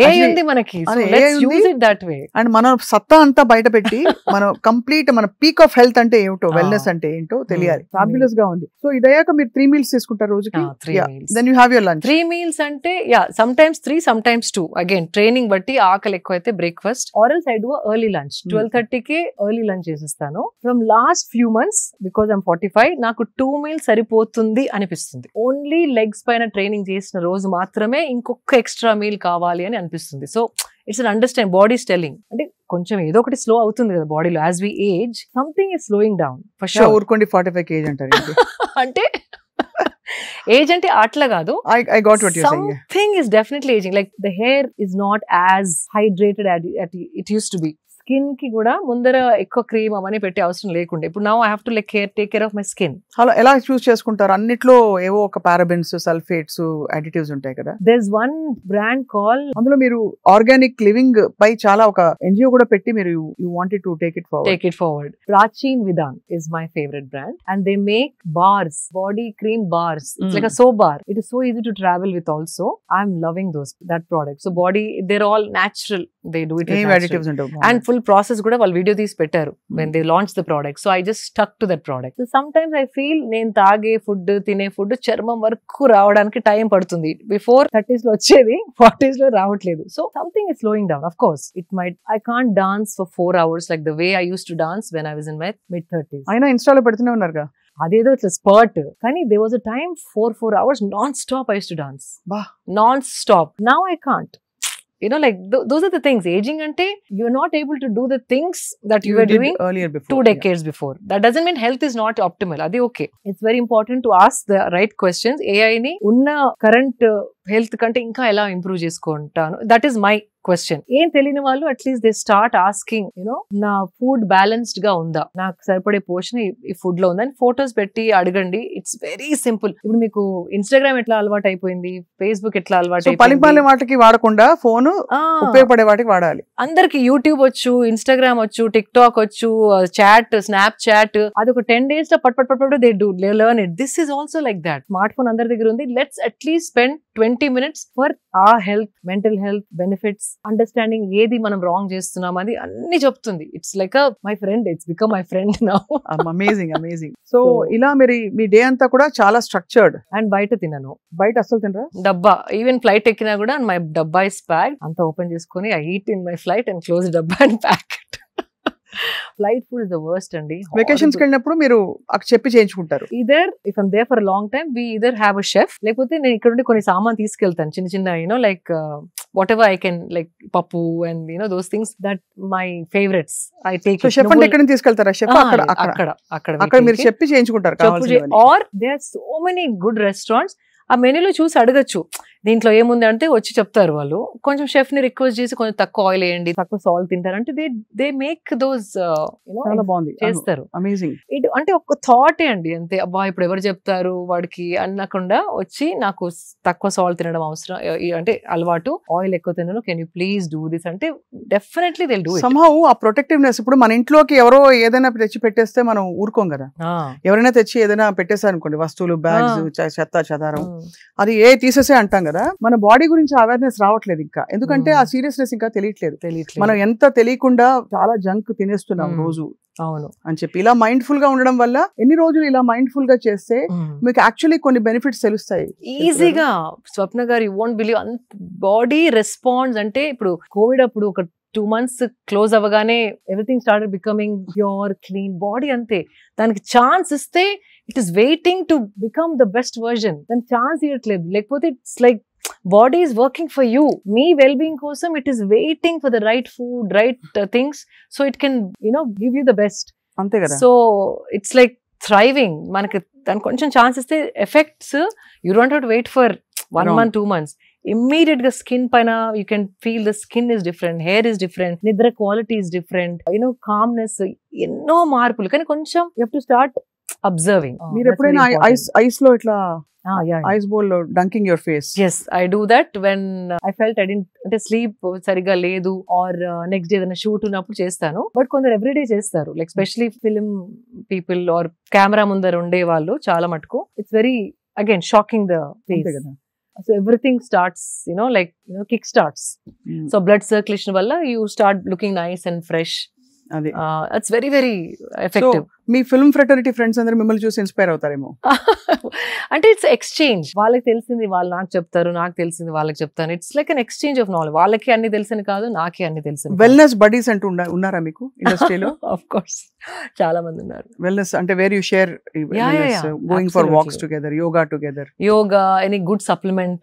AI ఉంది మనకి, so let's use it that way. And మన సత్తా అంతా బయట పెట్టి మన కంప్లీట్ మన పీక్ ఆఫ్ హెల్త్ అంటే ఏమిటో, వెల్నెస్ అంటే ఏంటో తెలియాలి. ఫ్యాబ్యులస్ గా ఉంది. సో ఇదయ్యాక మీరు 3 meals తీసుకుంటారు రోజుకి. 3 meals. Then you have your lunch. 3 meals అంటే sometimes 3, sometimes 2. Again training బట్టి ఆకలి ఎక్కువ అయితే breakfast, or else I do early lunch. 12:30కి ఎర్లీ లంచ్ చేసేస్తాను. From last few months because I'm 45, నాకు 2 meals సరిపోతుంది అనిపిస్తుంది. ఓన్లీ లెగ్స్ పైన ట్రైనింగ్ చేసిన రోజు మాత్రమే ఇంకొక ఎక్స్ట్రా మీల్ కావాలి అని అనిపిస్తుంది. So it's un understand, body telling, అంటే కొంచెం ఏదో ఒకటి స్లో అవుతుంది కదా బాడీలో. As we age something is slowing down for sure. ఊరుకోండి 45 kg అంటారు అంటే ఏజ్ అంటే అట్లా కాదు. I got what you're saying. Something is definitely aging. Like the hair is not as hydrated as it used to be. Skin కి కూడా ముందర ఎక్కువ క్రీమ్ అవన్నీ పెట్టే అవసరం లేకుండా ఇప్పుడు now I have to take care of my skin. అలా ఎలా చూస్ చేసుకుంటారు? అన్నిట్లో ఏవో ఒక పారాబెన్స్, సల్ఫేట్స్, అడిటివ్స్ ఉంటాయి కదా. There is one brand call, అందులో మీరు ఆర్గానిక్ లివింగ్ పై చాలా ఒక NGO కూడా పెట్టి మీరు you wanted to take it forward. ప్రాచీన్ Vidhan is my favourite brand and they make bars, body cream bars. It's like a soap bar. It is so easy to travel with also. I am loving that product. So body, they're all natural. They do it with natural. Additives and full process kuda వాళ్ళు వీడియో తీసి పెట్టారు when they launched the product. So I just stuck to that product. So sometimes I feel నేను తాగే ఫుడ్, తినే ఫుడ్ చర్మం వరకు రావడానికి టైం పడుతుంది. బిఫోర్ 30s లో వచ్చేది 40s లో రావట్లేదు. So something is slowing down. Of course it might, I can't dance for 4 hours like the way I used to dance when I was in my mid-30s. అయినా ఇన్స్టాలో పెడుతూనే ఉన్నారుగా. అదేదో ఇట్లా స్పర్ట్, కానీ there was a time 4 hours non-stop I used to dance. Non-stop. Now I can't. You know, like those are the things. Aging ante you're not able to do the things that you were doing earlier before, 2 decades before. That doesn't mean health is not optimal. Adi okay. It's very important to ask the right questions. AI ni unna current health kante inka ela improve chesukontanu. That is my question. ఏం తెలియని వాళ్ళు అట్లీస్ట్ దే స్టార్ట్ ఆస్కింగ్, నా ఫుడ్ బ్యాలెన్స్డ్ గా ఉందా, నాకు సరిపడే పోషన్ ఈ ఫుడ్ లో ఉందని ఫోటోస్ పెట్టి అడగండి. It's very simple. ఇప్పుడు మీకు ఇన్స్టాగ్రామ్ ఎట్లా అలవాటు అయిపోయింది, ఫేస్బుక్ ఎట్లా అలవాటు అయిపోయింది, వాటికి వాడకుండా ఫోన్ ఉపయోగపడే వాటికి వాడాలి. అందరికి యూట్యూబ్ వచ్చు, ఇన్స్టాగ్రామ్ వచ్చు, టిక్ టాక్ వచ్చు, చాట్, స్నాప్ చాట్, అది ఒక 10 days లో పట్ they do learn it. This is also like that. Smart phone అందరి దగ్గర ఉంది. Let's at least spend 20 minutes for our health, mental health benefits, understanding ఏది మనం రాంగ్ చేస్తున్నాం అది అన్ని చెప్తుంది. It's like my friend, it's become my friend now. Amazing. So ఇలా మీ డే అంతా కూడా చాలా స్ట్రక్చర్డ్. అండ్ బయట తినను, బయట అసలు తినరా? డబ్బా, ఈవెన్ ఫ్లైట్ ఎక్కినా కూడా మై డబ్బా ఇస్ ప్యాక్డ్. అంతా ఓపెన్ చేసుకుని I eat in my flight and close డబ్బా and pack it. Flight food is the worst అండి. వెకేషన్స్ కి వెళ్ళినప్పుడు మీరు అక్కడ చెప్పి చేయించుకుంటారు. Either if I'm there for a long time we either have a chef, లేకపోతే నేను ఇక్కడ నుండి కొన్ని సామాన్ తీసుకెళ్తాను చిన్న like whatever I can, like pappu and those things that my favorites I take. So chef ante ekkada తీసుకెళ్తారా? chef అక్కడ మీరు చెప్పి చేయించుకుంటారు కావాల్సినవి. Or there are so many good restaurants. ఆ మెనూలో చూసి అడగచ్చు, దీంట్లో ఏముంది అంటే వచ్చి చెప్తారు వాళ్ళు, కొంచెం షెఫ్ ని రిక్వెస్ట్ చేసి కొంచెం తక్కువ ఆయిల్ వేయండి, తక్కువ సాల్ట్ తింటారు అంటే దే మేక్ దోస్ చాలా బాగుంది, చేస్తారు. అమేజింగ్. ఇది అంటే ఒక థాటే అండి అంతే. అబ్బా ఇప్పుడు ఎవరు చెప్తారు వాడికి అనకుండా వచ్చి నాకు తక్కువ సాల్ట్ తినడం అవసరం అంటే అలవాటు, ఆయిల్ ఎక్కువ తినను, can you please do this అంటే definitely they do it. Somehow ఆ ప్రొటెక్టివ్నెస్. ఇప్పుడు మన ఇంట్లోకి ఎవరో ఏదైనా తెచ్చి పెట్టేస్తే మనం ఊరుకోం కదా, ఎవరైనా తెచ్చి ఏదైనా పెట్టేశారు అనుకోండి, వస్తువులు, బ్యాగ్స్, చెత్త చెదారం, అది తీసేసే అంటాం కదా. మన బాడీ గురించి అవేర్నెస్ రావట్లేదు ఇంకా, ఎందుకంటే ఆ సీరియస్నెస్ ఇంకా తెలియట్లేదు. మనం ఎంత తెలియకుండా చాలా జంక్ తినేస్తున్నాం రోజు. అవును అని చెప్పి ఇలా మైండ్ఫుల్ గా ఉండడం వల్ల ఎన్ని రోజులు ఇలా మైండ్ఫుల్ గా చేస్తే మీకు యాక్చువల్లీ కొన్ని బెనిఫిట్స్ తెలుస్తాయి ఈజీగా. Swapna garu, you won't believe, body response అంటే ఇప్పుడు కోవిడ్ అప్పుడు ఒక 2 months క్లోజ్ అవ్వగానే everything started becoming pure clean body. అంతే, దానికి ఛాన్స్ ఇస్తే it is waiting to become the best version. దానికి ఛాన్స్ ఇవ్వట్లేదు, లేకపోతే it's like body is working for you, మీ వెల్ బీయింగ్ కోసం it is waiting for the right food, right things, so it can give you the best. అంతే కదా. So it's like thriving. మనకి దానికి కొంచెం ఛాన్స్ ఇస్తే effects you don't have to wait for 1 month 2 months. Immediate గా స్కిన్ పైన you can feel the skin is different, hair is different, నిద్ర క్వాలిటీ ఇస్ డిఫరెంట్, కామ్నెస్, ఎన్నో మార్పులు. కానీ కొంచెం you have to start observing. మీరు ఎప్పుడైనా ఐస్ లో ఇట్లా ఐస్ బౌల్ లో dunking your face? yes, I do that when I felt I didn't అంటే స్లీప్ సరిగా లేదు ఆర్ నెక్స్ట్ డే ఏదైనా షూట్ ఉన్నప్పుడు చేస్తాను. బట్ కొందరు ఎవ్రీడే చేస్తారు, like specially film people or camera ముందర ఉండే వాళ్ళు చాలా మటుకు. It's very again shocking the face. So everything starts, kick starts. So blood circulation valla you start looking nice and fresh. It's very very effective. So me film fraternity friends అందరూ మిమ్మల్ని చూసి ఇన్స్పైర్ అవుతారేమో. అంటే ఇట్స్ ఎక్స్చేంజ్. వాళ్ళకి తెలిసింది వాళ్ళు నాకు చెప్తారు, నాకు తెలిసింది వాళ్ళకి చెప్తాను. It's like an exchange of knowledge. వాళ్ళకి అన్ని తెలిసింది కాదు, నాకే అన్ని తెలిసింది. వెల్నెస్ బడీస్ అంటూ ఉన్నారా మీకు ఇండస్ట్రీలో? ఆఫ్ కోర్స్ చాలా మంది ఉన్నారు. వెల్నెస్ అంటే where you share going for walks together, yoga together. Yoga, any good supplement,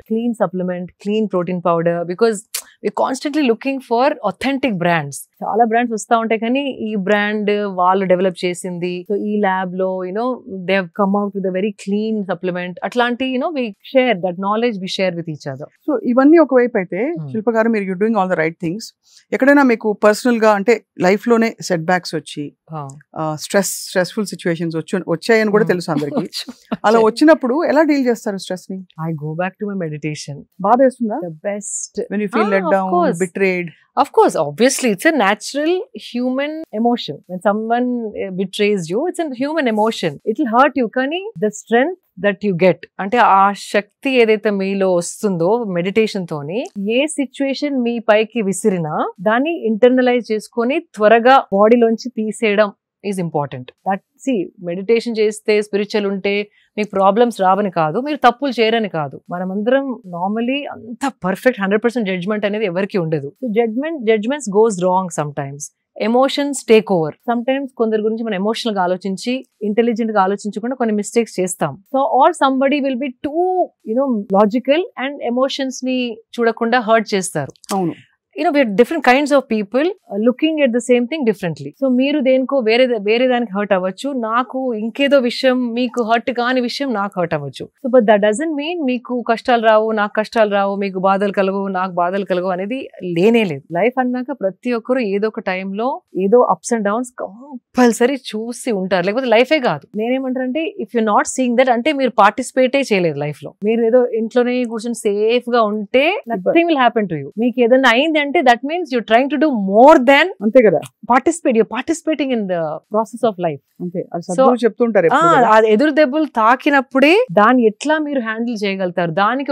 clean protein powder, because we constantly looking for authentic brands. చాలా బ్రాండ్స్ వస్తా ఉంటాయి, కానీ ఈ బ్రాండ్ వాళ్ళు డెవలప్ చేసింది, సో ఈ ల్యాబ్ లో they have come out with a very clean supplement. అట్లాంటి we share that knowledge, we share with each other. So ఇవన్నీ ఒకవైపు అయితే శిల్ప గారు, మీరు you doing all the right things. ఎక్కడైనా మీకు పర్సనల్ గా అంటే లైఫ్ లోనే సెట్ బ్యాక్స్ వచ్చి స్ట్రెస్ఫుల్ సిచ్యువేషన్స్ వచ్చాయని కూడా తెలుసు అందరికి. అలా వచ్చినప్పుడు ఎలా డీల్ చేస్తారు స్ట్రెస్ ని? I go back to my meditation. బాధ వేస్తుందా? The best. When you feel let down, betrayed. Of course, obviously, it's a natural human emotion. When someone betrays you, it's a human emotion. It'll hurt you, kani the strength that you get, అంటే ఆ శక్తి ఏదైతే మీలో వస్తుందో మెడిటేషన్ తోని, ఏ సిచ్యువేషన్ మీ పైకి విసిరినా దాన్ని ఇంటర్నలైజ్ చేసుకొని త్వరగా బాడీలోంచి తీసేయడం ఈజ్ ఇంపార్టెంట్. దట్ మెడిటేషన్ చేస్తే, స్పిరిచువల్ ఉంటే మీకు ప్రాబ్లమ్స్ రావని కాదు, మీరు తప్పులు చేయరని కాదు. మనమందరం నార్మలీ అంత పర్ఫెక్ట్ 100% జడ్జ్మెంట్ అనేది ఎవరికి ఉండదు. So judgements goes wrong sometimes. Emotions take over. Sometimes కొందరి గురించి మనం ఎమోషనల్ గా ఆలోచించి, ఇంటెలిజెంట్ గా ఆలోచించకుండా కొన్ని మిస్టేక్స్ చేస్తాం. So or somebody will be too logical and emotions ని చూడకుండా హర్ట్ చేస్తారు. అవును. we are different kinds of people looking at the same thing differently. So మీరు దేనికో వేరే దానికి హర్ట్ అవ్వచ్చు, నాకు ఇంకేదో విషయం, మీకు హర్ట్ కాని విషయం నాకు హర్ట్ అవ్వచ్చు. So but that doesn't mean మీకు కష్టాలు రావు, నాకు కష్టాలు రావు, మీకు బాధలు కలవు, నాకు బాధలు కలవు అనేది లేనే లేదు. లైఫ్ అన్నాక ప్రతి ఒక్కరు ఏదో ఒక టైంలో ఏదో అప్స్ అండ్ డౌన్స్ కంపల్సరీ చూసి ఉంటారు, లేకపోతే లైఫే కాదు. నేనేమంటానంటే, if you not seeing that, అంటే మీరు పార్టిసిపేటే చేయలేదు లైఫ్ లో. మీరు ఏదో ఇంట్లోనే కూర్చొని సేఫ్ గా ఉంటే nothing will happen to you. మీకు ఏదైనా అయింది అంటే that means you're trying to do more than అంతే కదా participate. You're participating in the process of life. అంతే. అది సద్గురు చెప్తుంటారు. ఎదురు దెబ్బలు తాకినప్పుడే దాన్ని ఎట్లా మీరు హ్యాండిల్ చేయగలుగుతారు, దానికి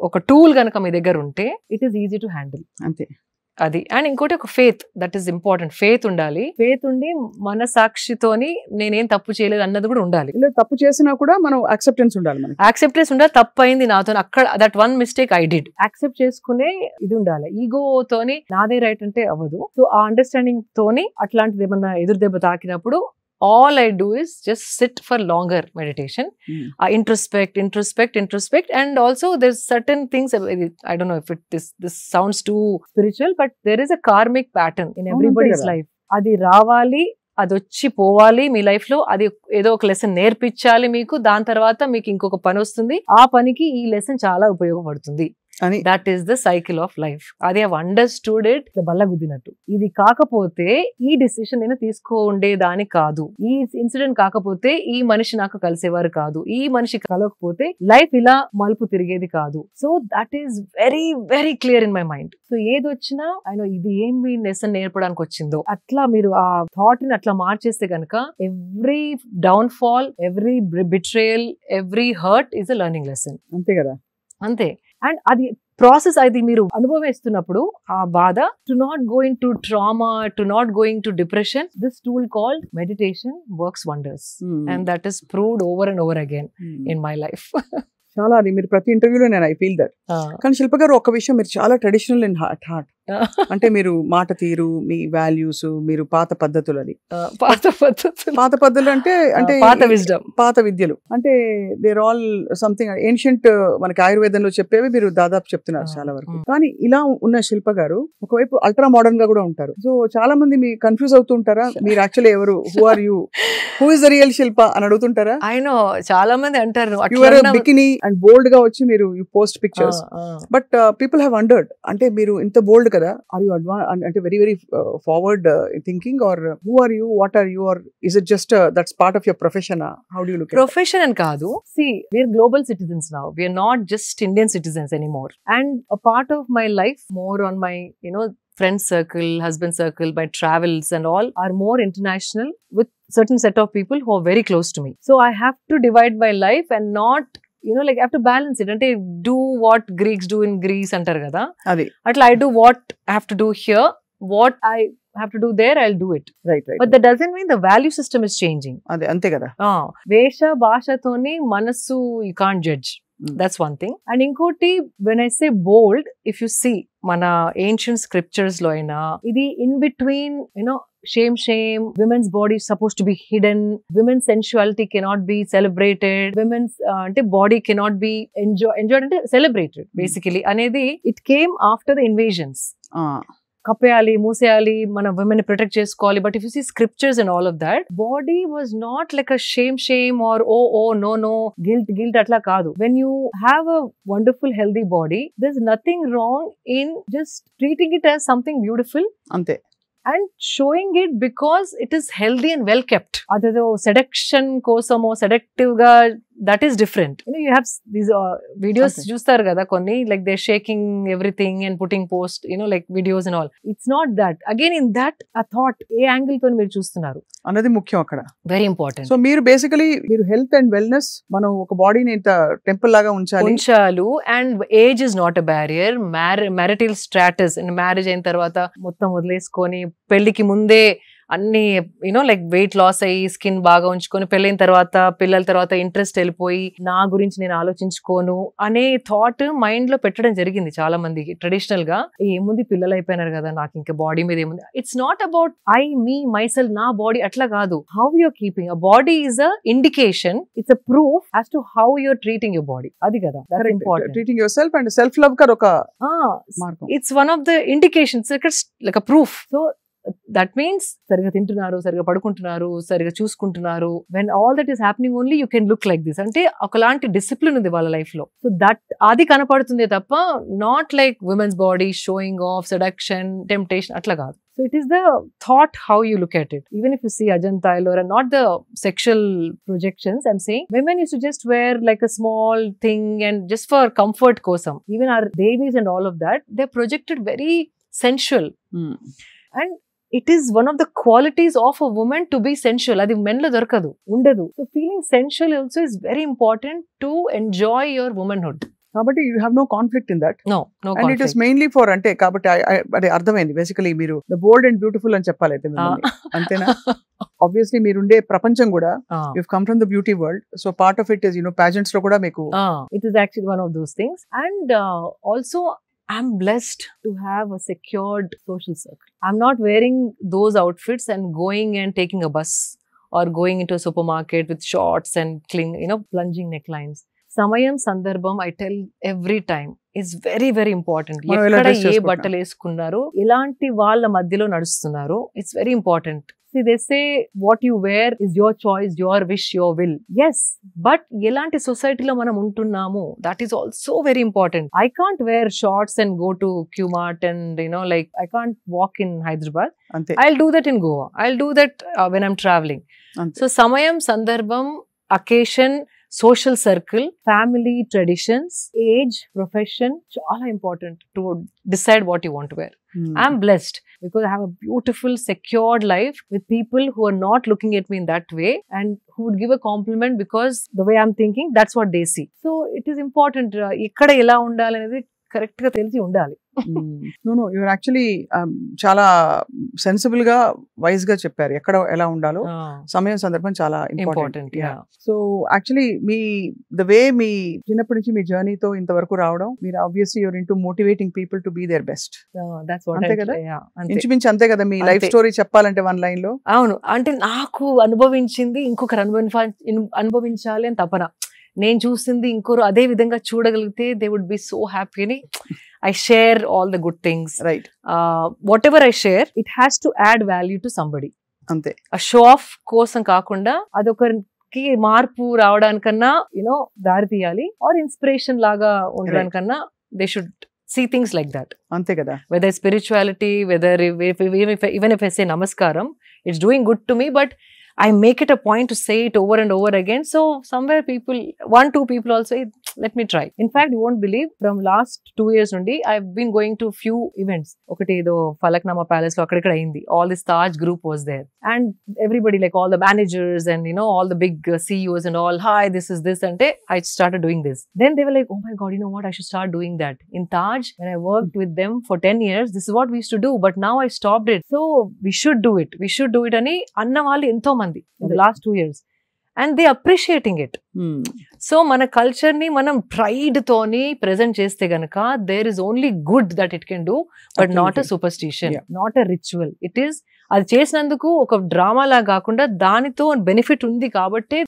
ఒక టూల్ గనక మీ దగ్గర ఉంటే it is easy to handle. అంతే. అది. అండ్ ఇంకోటి ఒక faith, that is important. Faith ఉండాలి. ఫేత్ ఉండి మన సాక్షితోని నేనేం తప్పు చేయలేదు అన్నది కూడా ఉండాలి. ఇలా తప్పు చేసినా కూడా మనం యాక్సెప్టెన్స్ ఉండాలి. మనకి యాక్సెప్టెన్స్ ఉండాలి. తప్పు అయింది నాతో, అక్కడ that one mistake I did, accept చేసుకునే ఇది ఉండాలి. ఈగో తోని నాదే రైట్ అంటే అవ్వదు. సో ఆ అండర్స్టాండింగ్ తోని అట్లాంటిది ఏమన్నా ఎదురు దెబ్బ తాకినప్పుడు all I do is just sit for longer meditation. Introspect, and also there's certain things, I don't know if this sounds too spiritual, but there is a karmic pattern in everybody's life. Adi ravali, అది వచ్చి పోవాలి మీ లైఫ్ లో. అది ఏదో ఒక లెసన్ నేర్పించాలి మీకు. దాని తర్వాత మీకు ఇంకొక పని వస్తుంది, ఆ పనికి ఈ లెసన్ చాలా ఉపయోగపడుతుంది. అని that is the cycle of life. అది హావ్ అండర్స్టూడ్ ఇట్ బల్ల గుద్దినట్టు. ఇది కాకపోతే ఈ డెసిషన్ నేను తీసుకోండేదాని కాదు, ఈ ఇన్సిడెంట్ కాకపోతే ఈ మనిషి నాకు కలిసేవారు కాదు, ఈ మనిషి కలవకపోతే లైఫ్ ఇలా మలుపు తిరిగేది కాదు. So that is very very clear in my mind. So ఏది వచ్చినా ఆయన ఇది ఏమి లెసన్ నేర్పడానికి వచ్చిందో అట్లా మీరు ఆ థాట్ ని అట్లా మార్చేస్తే కనుక every downfall, every betrayal, every hurt is a learning lesson. అంతే కదా, అంతే. అండ్ అది ప్రాసెస్, అది మీరు అనుభవిస్తున్నప్పుడు ఆ బాధ, to not going to trauma, to not going to depression, this tool called meditation works wonders. And that is proved over and over again in my life. చాలా అది మీరు ప్రతి ఇంటర్వ్యూలో నేను ఐ ఫీల్ దట్. కానీ శిల్ప గారు ఒక విషయం, మీరు చాలా ట్రెడిషనల్ ఇన్ హార్ట్. అంటే మీరు మాట తీరు, మీ వాల్యూస్, మీరు పాత పద్ధతులు, అది పాత పద్ధతులు అంటే అంటే పాత విజ్డమ్, పాత విద్యలు, అంటే దేర్ ఆల్ సంథింగ్ ఏన్షియంట్ మనకి ఆయుర్వేదంలో చెప్పేవి మీరు దాదాపు చెప్తున్నారు చాలా వరకు. కానీ ఇలా ఉన్న శిల్ప గారు ఒకవైపు అల్ట్రా మోడర్న్ గా కూడా ఉంటారు. సో చాలా మంది మీ కన్ఫ్యూజ్ అవుతూ ఉంటారా, మీరు యాక్చువల్లీ ఎవరు, who are you, who is the real Shilpa అని అడుగుతుంటారా? ఆయన చాలా మంది అంటారు బికినీ అండ్ బోల్డ్ గా వచ్చి మీరు you post pictures, but people have wondered, అంటే మీరు ఇంత బోల్డ్ కదా, ఆర్ యూ అంటే very very forward thinking, or who are you, what are you, or is it just that's part of your profession? How do you look? Profession అని కాదు. See, we are global citizens now. We are not just Indian citizens anymore. And a part of my life, more on my, friend circle, husband circle, my travels and all are more international with certain set of people who are very close to me. So I have to divide my life and not, like I have to balance it. Ante do what Greeks do in Greece antar kada. Adi. Atla I do what I have to do here. What I have to do there, I'll do it. Right. But that doesn't mean the value system is changing. Adi ante kada. Vesha bhasha toni manassu you can't judge. That's one thing. And inkoti, when I say bold, if you see mana ancient scriptures lo aina idi in between, shame, women's body is supposed to be hidden, women's sensuality cannot be celebrated, women's body cannot be enjoyed ante celebrated basically anedi it came after the invasions. కప్పేయాలి, మూసేయాలి, మన women ని ప్రొటెక్ట్ చేసుకోవాలి. But if you see scriptures and all of that, body was not like a shame or no guilt అట్లా కాదు. When you have a wonderful healthy body, there is nothing wrong in just treating it as something beautiful అంతే, and showing it because it is healthy and well kept. అదేదో సెడక్షన్ కోసమో సెడక్టివ్ గా, that is different. You have these videos చూస్తారు కదా కొన్ని, like they shaking everything and putting post, like videos and all. It's not that. Again in that ఆ థాట్ ఏ యాంగిల్ తో మీరు చూస్తున్నారు అన్నది ముఖ్యం అక్కడ, వెరీ ఇంపార్టెంట్. సో మీరు బేసికలీ మీరు హెల్త్ అండ్ వెల్నెస్, మనం ఒక బాడీని ఇంత టెంపుల్ లాగా ఉంచాలి. And age is not a barrier. Marital status, marriage అయిన తర్వాత మొత్తం వదిలేసుకొని, పెళ్లికి ముందే అన్ని లైక్ వెయిట్ లాస్ అయ్యి స్కిన్ బాగా ఉంచుకొని, పెళ్ళైన తర్వాత పిల్లల తర్వాత ఇంట్రెస్ట్ వెళ్ళిపోయి నా గురించి నేను ఆలోచించుకోను అనే థాట్ మైండ్ లో పెట్టడం జరిగింది చాలా మందికి. ట్రెడిషనల్ గా ఏముంది, పిల్లలు అయిపోయినారు కదా, నాకు ఇంకా బాడీ మీద ఏముంది. It's not about me myself, నా బాడీ అట్లా కాదు. How you're keeping a body is a indication, it's a proof as to how you're treating your body. అది కదా important. Treating yourself and self love కదా ఒక మార్గం. It's one of the indications, like a proof. So that means సరిగా తింటున్నారు, సరిగా పడుకుంటున్నారు, సరిగా చూసుకుంటున్నారు. When all that is happening only you can look like this. అంటే ఒకలాంటి డిసిప్లిన్ ఉంది వాళ్ళ లైఫ్ లో. సో దట్ అది కనపడుతుంది తప్ప not like women's body showing off, seduction, temptation అట్లా కాదు. So it is the thought how you look at it. Even if you see Ajanta, Ellora, not the sexual projections, I'm saying women used to just wear like a small thing and just for comfort kosam. Even our devis and all of that, they're projected very sensual. And it is one of the qualities of a woman to be sensual. Adi men lo dorkadu, undadu. So feeling sensual also is very important to enjoy your womanhood. కాబట్టి you have no conflict in that. No and it is mainly for, అంటే కాబట్టి అదే అర్థమైంది. బేసికలీ మీరు ద బోల్డ్ అండ్ బ్యూటిఫుల్ అని చెప్పాలి అయితే, అంతేనా? ఆబ్వియస్లీ మీరుండే ప్రపంచం కూడా you come from the beauty world. So part of it is pageants లో కూడా మీకు it is actually one of those things. And also I'm blessed to have a secured social circle. I'm not wearing those outfits and going and taking a bus or going into a supermarket with shorts and plunging necklines. Samayam Sandarbham, I tell every time, is very very important. ఎక్కడ ఏ బట్టలు వేసుకున్నారు, ఎలాంటి వాళ్ళ మధ్యలో నడుస్తున్నారు, it's very important. See, they say what you wear is your choice, your wish, your will. Yes, but elanti society lo manam untunnamu, that is also very important. I can't wear shorts and go to Qmart and like I can't walk in Hyderabad. అంతే I'll do that in Goa. I'll do that when I'm traveling. అంతే. So samayam, sandarbham, occasion, social circle, family, traditions, age, profession, chala important to decide what you want to wear. I'm blessed because I have a beautiful, secured life with people who are not looking at me in that way and who would give a compliment because the way I'm thinking, that's what they see. So it is important. Ikkada ela undali anedi correct ga telisi undali. No you're actually చాలా సెన్సిబుల్ గా వైజ్ గా చెప్పారు ఎక్కడ ఎలా ఉండాలో. సమయం సందర్భం చాలా important. So actually the way మీ చిన్నప్పటి నుంచి మీ జర్నీతో ఇంతవరకు రావడం, మీరు obviously your into motivating people to be their best. అంతే కదా, ఇంచుమించు అంతే కదా మీ లైఫ్ స్టోరీ చెప్పాలంటే వన్ లైన్ లో. అవును, అంటే నాకు అనుభవించింది ఇంకొకరు అనుభవించాలి అని తపన. నేను చూసింది ఇంకొకరు అదే విధంగా చూడగలిగితే they would be so happy అని I share all the good things. Right. Whatever I share, it has to add value to somebody. Ante. A show off kosam kaakunda adokariki marpu ravadanikana dari tiyali or inspiration laga undadanikana they should see things like that. Ante kada. Whether spirituality, whether even if I say namaskaram, it's doing good to me, but I make it a point to say it over and over again. So somewhere people, 1-2 people also, let me try. In fact, you won't believe, from last 2 years nundi, I've been going to few events. Okati edo Falaknama Palace lo akkada ayindi. All this Taj group was there. And everybody, like all the managers and all the big CEOs and all, hi, this is this. And I started doing this. Then they were like, oh my God, you know what? I should start doing that. In Taj, when I worked with them for 10 years, this is what we used to do. But now I stopped it. So we should do it. We should do it. Ani anna vallu entho mandi in the last 2 years. And they appreciating it. So mana culture ni manam pride toni present cheste ganaka, there is only good that it can do, but not a superstition, not a ritual. It is అది చేసినందుకు ఒక డ్రామా లా కాకుండా దానితో బెనిఫిట్ ఉంది కాబట్టి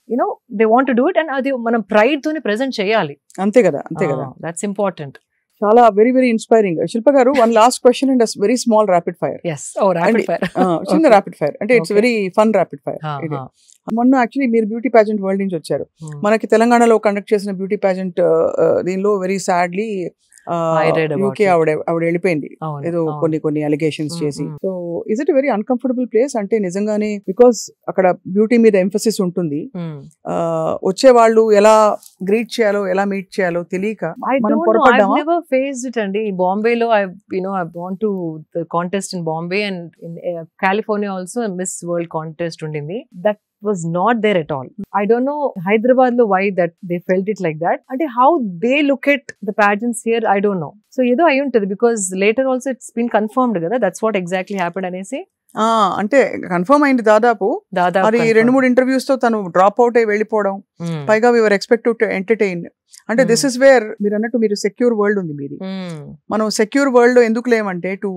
they want to do it, and అది మనం ప్రైడ్ తోని ప్రెజెంట్ చేయాలి. అంతే కదా, అంతే కదా. That's important. చాలా వెరీ వెరీ ఇన్స్పైరింగ్. శిల్ప గారు, one last question and very small rapid fire. చిన్న ర్యాపిడ్ ఫైర్ అంటే it's very fun rapid fire. మొన్న యాక్చువల్లీ మీరు బ్యూటీ పాజెంట్ వరల్డ్ నుంచి వచ్చారు. మనకి తెలంగాణలో కండక్ట్ చేసిన బ్యూటీ పాజెంట్ దీనిలో వెరీ సాడ్లీ యూకే ఆవిడ వెళ్ళిపోయింది ఏదో కొన్ని అలిగేషన్స్ చేసి. So is it very uncomfortable place? అంటే నిజంగానే బికాస్ అక్కడ బ్యూటీ మీద ఎంఫసిస్ ఉంటుంది, వచ్చే వాళ్ళు ఎలా గ్రీట్ చేయాలో ఎలా మీట్ చేయాలో తెలియక మనం పొరపడ్డామా? I've never faced it అండి. బాంబేలో I've gone to the contest in Bombay and in California also a Miss World contest ఉండింది. That was not there at all. I don't know Hyderabad lo why that they felt it like that. And how they look at the pageants here, I don't know. So edo ayuntadi because later also it's been confirmed kada that's what exactly happened anesi. అంటే కన్ఫర్మ్ అయింది దాదాపు. అది 2-3 ఇంటర్వ్యూస్ తో తను డ్రాప్ అవుట్ అయి వెళ్ళిపోవడం. పైగా వి వర్ ఎక్స్పెక్టెడ్ టు ఎంటర్టైన్. అంటే దిస్ ఇస్ వేర్ మీరు అన్నట్టు మీరు సెక్యూర్ వరల్డ్ ఉంది మీది. మనం సెక్యూర్ వరల్డ్ లో ఎందుకు లేమంటే to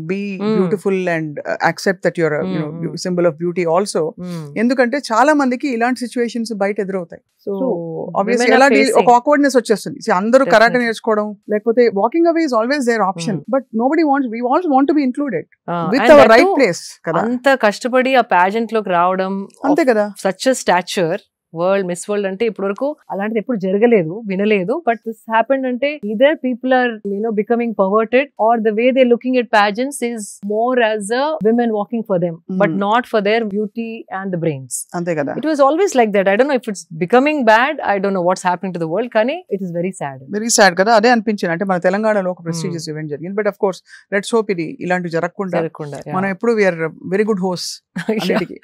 be beautiful and accept that you're a symbol of beauty also. ఎందుకంటే చాలా మందికి ఇలాంటి సిచ్యువేషన్స్ బయట ఎదురవుతాయి. సో ఆబ్వియస్లీ ఎలా ఒక ఆక్వర్డ్నెస్ వచ్చేస్తుంది. అందరూ కరాటే నేర్చుకోవడం లేకపోతే walking away is always there option, but nobody wants, we all want to be included with our right place కదా. అంత కష్టపడి ఆ పాజెంట్ లోకి రావడం, అంతే కదా, such a stature world miss world అంటే ఇప్పటి వరకు అలాంటిది ఎప్పుడు జరగలేదు, వినలేదు. బట్ దిస్ హ్యాపెండ్ అంటే either people are becoming perverted or the way they looking at pageants is more as a women walking for them, but not for their beauty and the brains. అంతే కదా. It was always like that. I don't know if it's becoming bad. I don't know what's happening to the world. కానీ it is very sad. Very sad కదా. అదే అనిపించింది. అంటే మన తెలంగాణలో ఒక ప్రెస్టీజియస్ ఈవెంట్ జరిగింది, but of course let's hope ఇది ఇలాంటి జరగకుండా మనం ఎప్పుడు we are very good host అన్నిటికీ.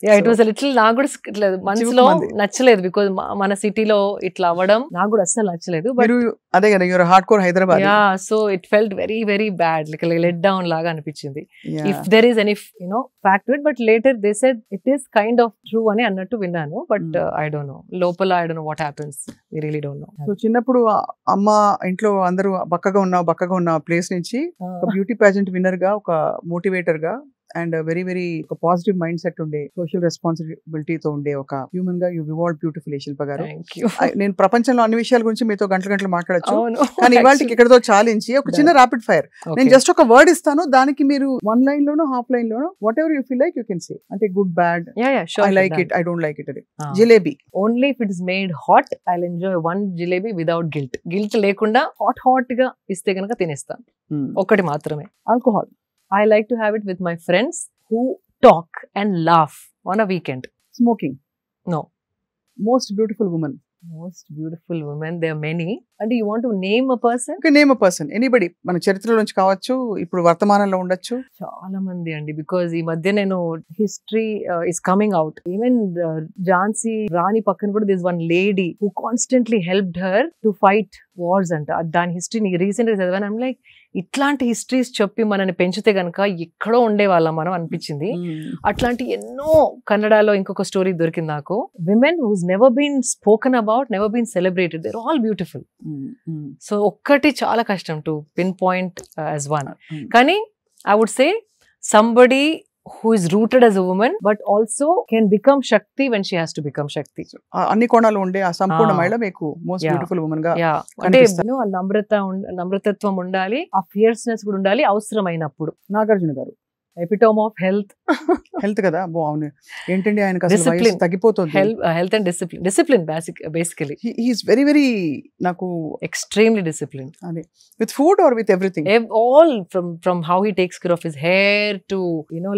Yeah, it was a little నాకు కూడా మనసులో నచ్చలేదు బికాజ్ మన సిటీలో ఇట్లా అవ్వడం నాకు కూడా అస్సలు నచ్చలేదు. బట్ అదే కదా, your hardcore Hyderabad. Yeah, so it felt very very bad, like let down లాగా అనిపించింది. If there is any fact to it, but later they said it is kind of true అని అన్నట్టు విన్నాను. బట్ ఐ డోంట్ నో, లోపల I don't know what happens, we really don't know. So చిన్నప్పుడు అమ్మ ఇంట్లో అందరూ బక్కగా ఉన్న ప్లేస్ నుంచి ఒక బ్యూటీ పాజెంట్ విన్నర్ గా, ఒక మోటివేటర్ గా అండ్ వెరీ వెరీ ఒక పాజిటివ్ మైండ్ సెట్ ఉండే సోషల్ రెస్పాన్సిబిలిటీతో ఉండే ఒక హ్యూమన్ గా యూ ఇవాల్వ్ బ్యూటిఫుల్లీ శిల్ప గారు. నేను ప్రపంచంలో అన్ని విషయాల గురించి మీతో గంటలు మాట్లాడచ్చు, కానీ ఇవాళకి ఇక్కడతో చాలించి ఒక చిన్న ర్యాపిడ్ ఫైర్. నేను జస్ట్ ఒక వర్డ్ ఇస్తాను, దానికి మీరు 1 లైన్ లోనో హాఫ్ లైన్ లోనో whatever you feel like you can say. అంటే good bad, I like it, I don't like it. అది jalebi. Only if it is made hot I will enjoy 1 jalebi without guilt లేకుండా హాట్ గా ఇస్తే కనుక తినేస్తాను. ఒకటి మాత్రమే. Alcohol. I like to have it with my friends who talk and laugh on a weekend. Smoking. No. Most beautiful woman. Most beautiful women, there are many. And you want to name a person? Okay, name a person. Anybody. మన చరిత్రలో నుంచి కావచ్చు, ఇప్పుడు వర్తమానంలో ఉండొచ్చు. చాలా మంది అండి, బికాజ్ ఈ మధ్య నేను history is coming out. Even Jhansi Rani పక్కన కూడా this one lady who constantly helped her to fight wars అంట. దాని హిస్టరీ రీసెంట్ గా చదివాను. ఐమ్ లైక్, ఇట్లాంటి హిస్టరీస్ చెప్పి మనని పెంచితే గనక ఎక్కడో ఉండేవాళ్ళం మనం అనిపించింది. అట్లాంటి ఎన్నో కన్నడలో ఇంకొక స్టోరీ దొరికింది నాకు. Women who's never been spoken about, never been celebrated, they're all beautiful. So ఒక్కటి చాలా కష్టం to pinpoint as one. కానీ I would say somebody who is rooted as a woman but also can become Shakti when she has to become Shakti. అన్ని కోణాలు ఉండే ఆ సంపూర్ణ మహిళ మీకు మోస్ట్ బ్యూటిఫుల్ వుమన్ గా అంటే నమ్రతత్వం ఉండాలి, ఆ ఫియర్స్నెస్ కూడా ఉండాలి అవసరమైనప్పుడు. నాగార్జున గారు ఎపిటోమ్ ఆఫ్ హెల్త్ కదా. అవును, ఏంటండి ఆయనకు తగ్గిపోతుంది. Health and discipline basically he is very very నాకు ఎక్స్ట్రీమ్లీ డిసిప్లిన్. అదే with food or with everything, all from how he takes care of his hair to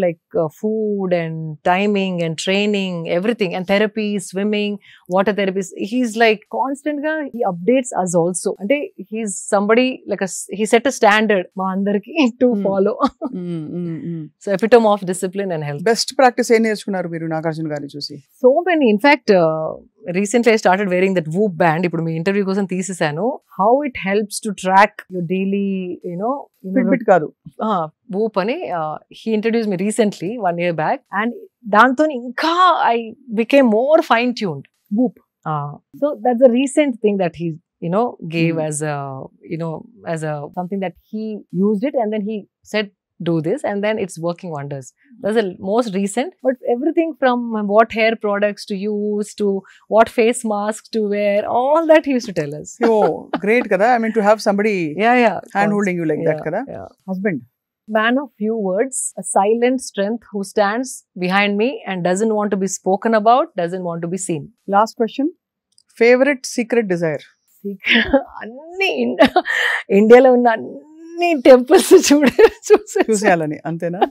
like food and timing and training, everything, and therapy, swimming, water therapies. He's like constant గా హీ అప్డేట్స్ అస్ ఆల్సో. అంటే he's somebody like he set a standard మా అందరికి to follow. So epitome of discipline and health. Best practice ఏం నేర్చుకున్నారు మీరు నాగార్జున గారిని చూసి? So many. In fact, recently I started wearing that Whoop band. ఇప్పుడు మీ ఇంటర్వ్యూ కోసం తీసేసాను. How it helps to track your daily, Fitbit కాదు, Whoop అని he introduced me recently 1 year back, and దాంతో ఇంకా I became more fine tuned. Whoop. So that's a recent thing that he gave as a as a something that he used it and then he said do this and then it's working wonders. That's the most recent, but everything from what hair products to use to what face mask to wear, all that he used to tell us. Oh, great kada. I mean to have somebody hand holding you like that kada. Husband, man of few words, a silent strength who stands behind me and doesn't want to be spoken about, doesn't want to be seen. Last question, favorite secret desire? అన్ని ఇండియాలో ఉన్న అన్ని టెంపుల్స్ చూసేయాలని, అంతేనా?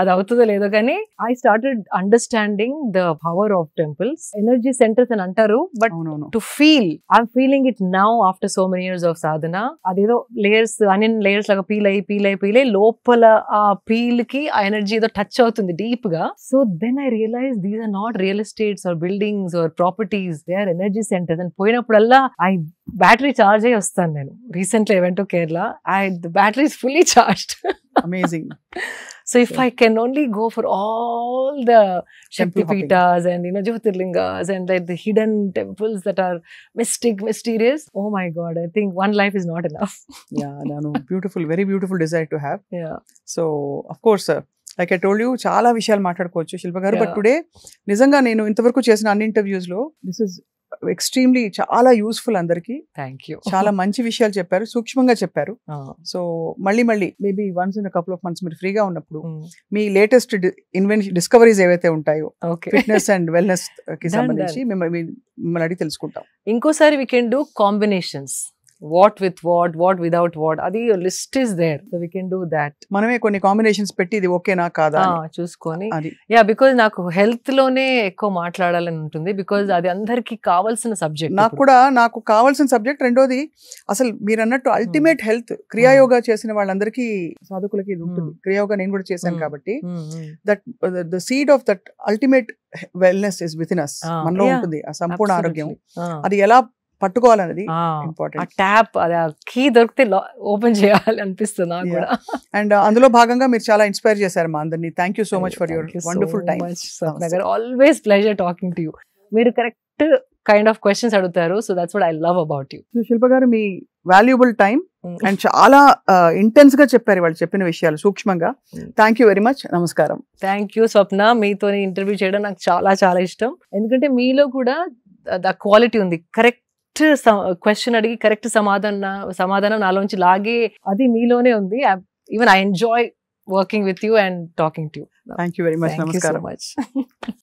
అది అవుతుందో లేదో కానీ I started understanding the power of temples, energy centres అని అంటారు, but to feel I'm feeling it now after so many years of sadhana. అదేదో లేయర్స్, అనియన్ లేయర్స్ లాగా పీల్ అయ్యి లోపల ఆ పీల్ కి ఆ ఎనర్జీ ఏదో టచ్ అవుతుంది డీప్ గా. So then I realise these are not real estates or buildings or properties, they are energy centres. And పోయినప్పుడల్లా బ్యాటరీ చార్జ్ అయ్యి వస్తాను నేను. Recently I went to Kerala, the battery is fully charged. Amazing. So if I can only go for all the Shaktipeethas and Jyotirlingas and like the hidden temples that are mysterious, oh my God, I think one life is not enough. Yeah, no, beautiful, very beautiful desire to have. Yeah. So of course, like I told you, చాలా విషయాలు మాట్లాడుకోవచ్చు శిల్ప గారు, బట్ టుడే నిజంగా నేను ఇంతవరకు చేసిన అన్ని ఇంటర్వ్యూస్ లో దిస్ ఇస్ ఎక్స్ట్రీమ్లీ చాలా యూస్ఫుల్. అందరికి చాలా మంచి విషయాలు చెప్పారు, సూక్ష్మంగా చెప్పారు. సో మళ్ళీ maybe once in couple of months మీరు ఫ్రీగా ఉన్నప్పుడు మీ లేటెస్ట్ డిస్కవరీస్ ఏవైతే ఉంటాయో ఫిట్నెస్ అండ్ వెల్నెస్ కి సంబంధించి మిమ్మల్ని అడిగి తెలుసుకుంటాం. ఇంకోసారి we can do combinations, what with what without what, అది list is there, so we can do that. మనమే కొన్ని కాంబినేషన్స్ పెట్టి ఇది ఓకేనా కాదా చూసుకొని. బికాజ్ నాకు హెల్త్ లోనే ఎక్కువ మాట్లాడాలని ఉంటుంది, బికాజ్ అది అందరికి కావాల్సిన సబ్జెక్ట్. నాకు కావాల్సిన సబ్జెక్ట్. రెండోది, అసలు మీరు అన్నట్టు అల్టిమేట్ హెల్త్ క్రియాయోగా చేసిన వాళ్ళందరికీ సాధకులకి ఉంటుంది. క్రియాయోగా నేను కూడా చేశాను కాబట్టి that the seed of that ultimate wellness is with in us, మనలో ఉంటుంది ఆ సంపూర్ణ ఆరోగ్యం. అది ఎలా పట్టుకోవాలనేది ఇంపార్టెంట్. ట్యాప్ అది కీ దొరికితే ఓపెన్ చేయాలి అనిపిస్తుంది నాకు కూడా. అండ్ అందులో భాగంగా మీరు చాలా ఇన్స్పైర్ చేశారు మా అందరినీ. Thank you so much for your wonderful time. Always pleasure talking to you. మీరు కరెక్ట్ కైండ్ ఆఫ్ క్వశ్చన్స్ అడుగుతారు, so that's what I love about you. Shilpa garu, మీ వాల్యుబుల్ టైం అండ్ చాలా ఇంటెన్స్ గా చెప్పారు వాళ్ళు చెప్పిన విషయాలు సూక్ష్మంగా. Thank you very much. నమస్కారం. థ్యాంక్ యూ స్వప్న, మీతో ఇంటర్వ్యూ చేయడం నాకు చాలా చాలా ఇష్టం. ఎందుకంటే మీలో కూడా క్వాలిటీ ఉంది. కరెక్ట్ క్వశ్చన్ అడిగి కరెక్ట్ సమాధానం నాలోంచి లాగే అది మీలోనే ఉంది. Even I enjoy working with you and talking to you. Thank you very much. నమస్కారం. Thank you so much.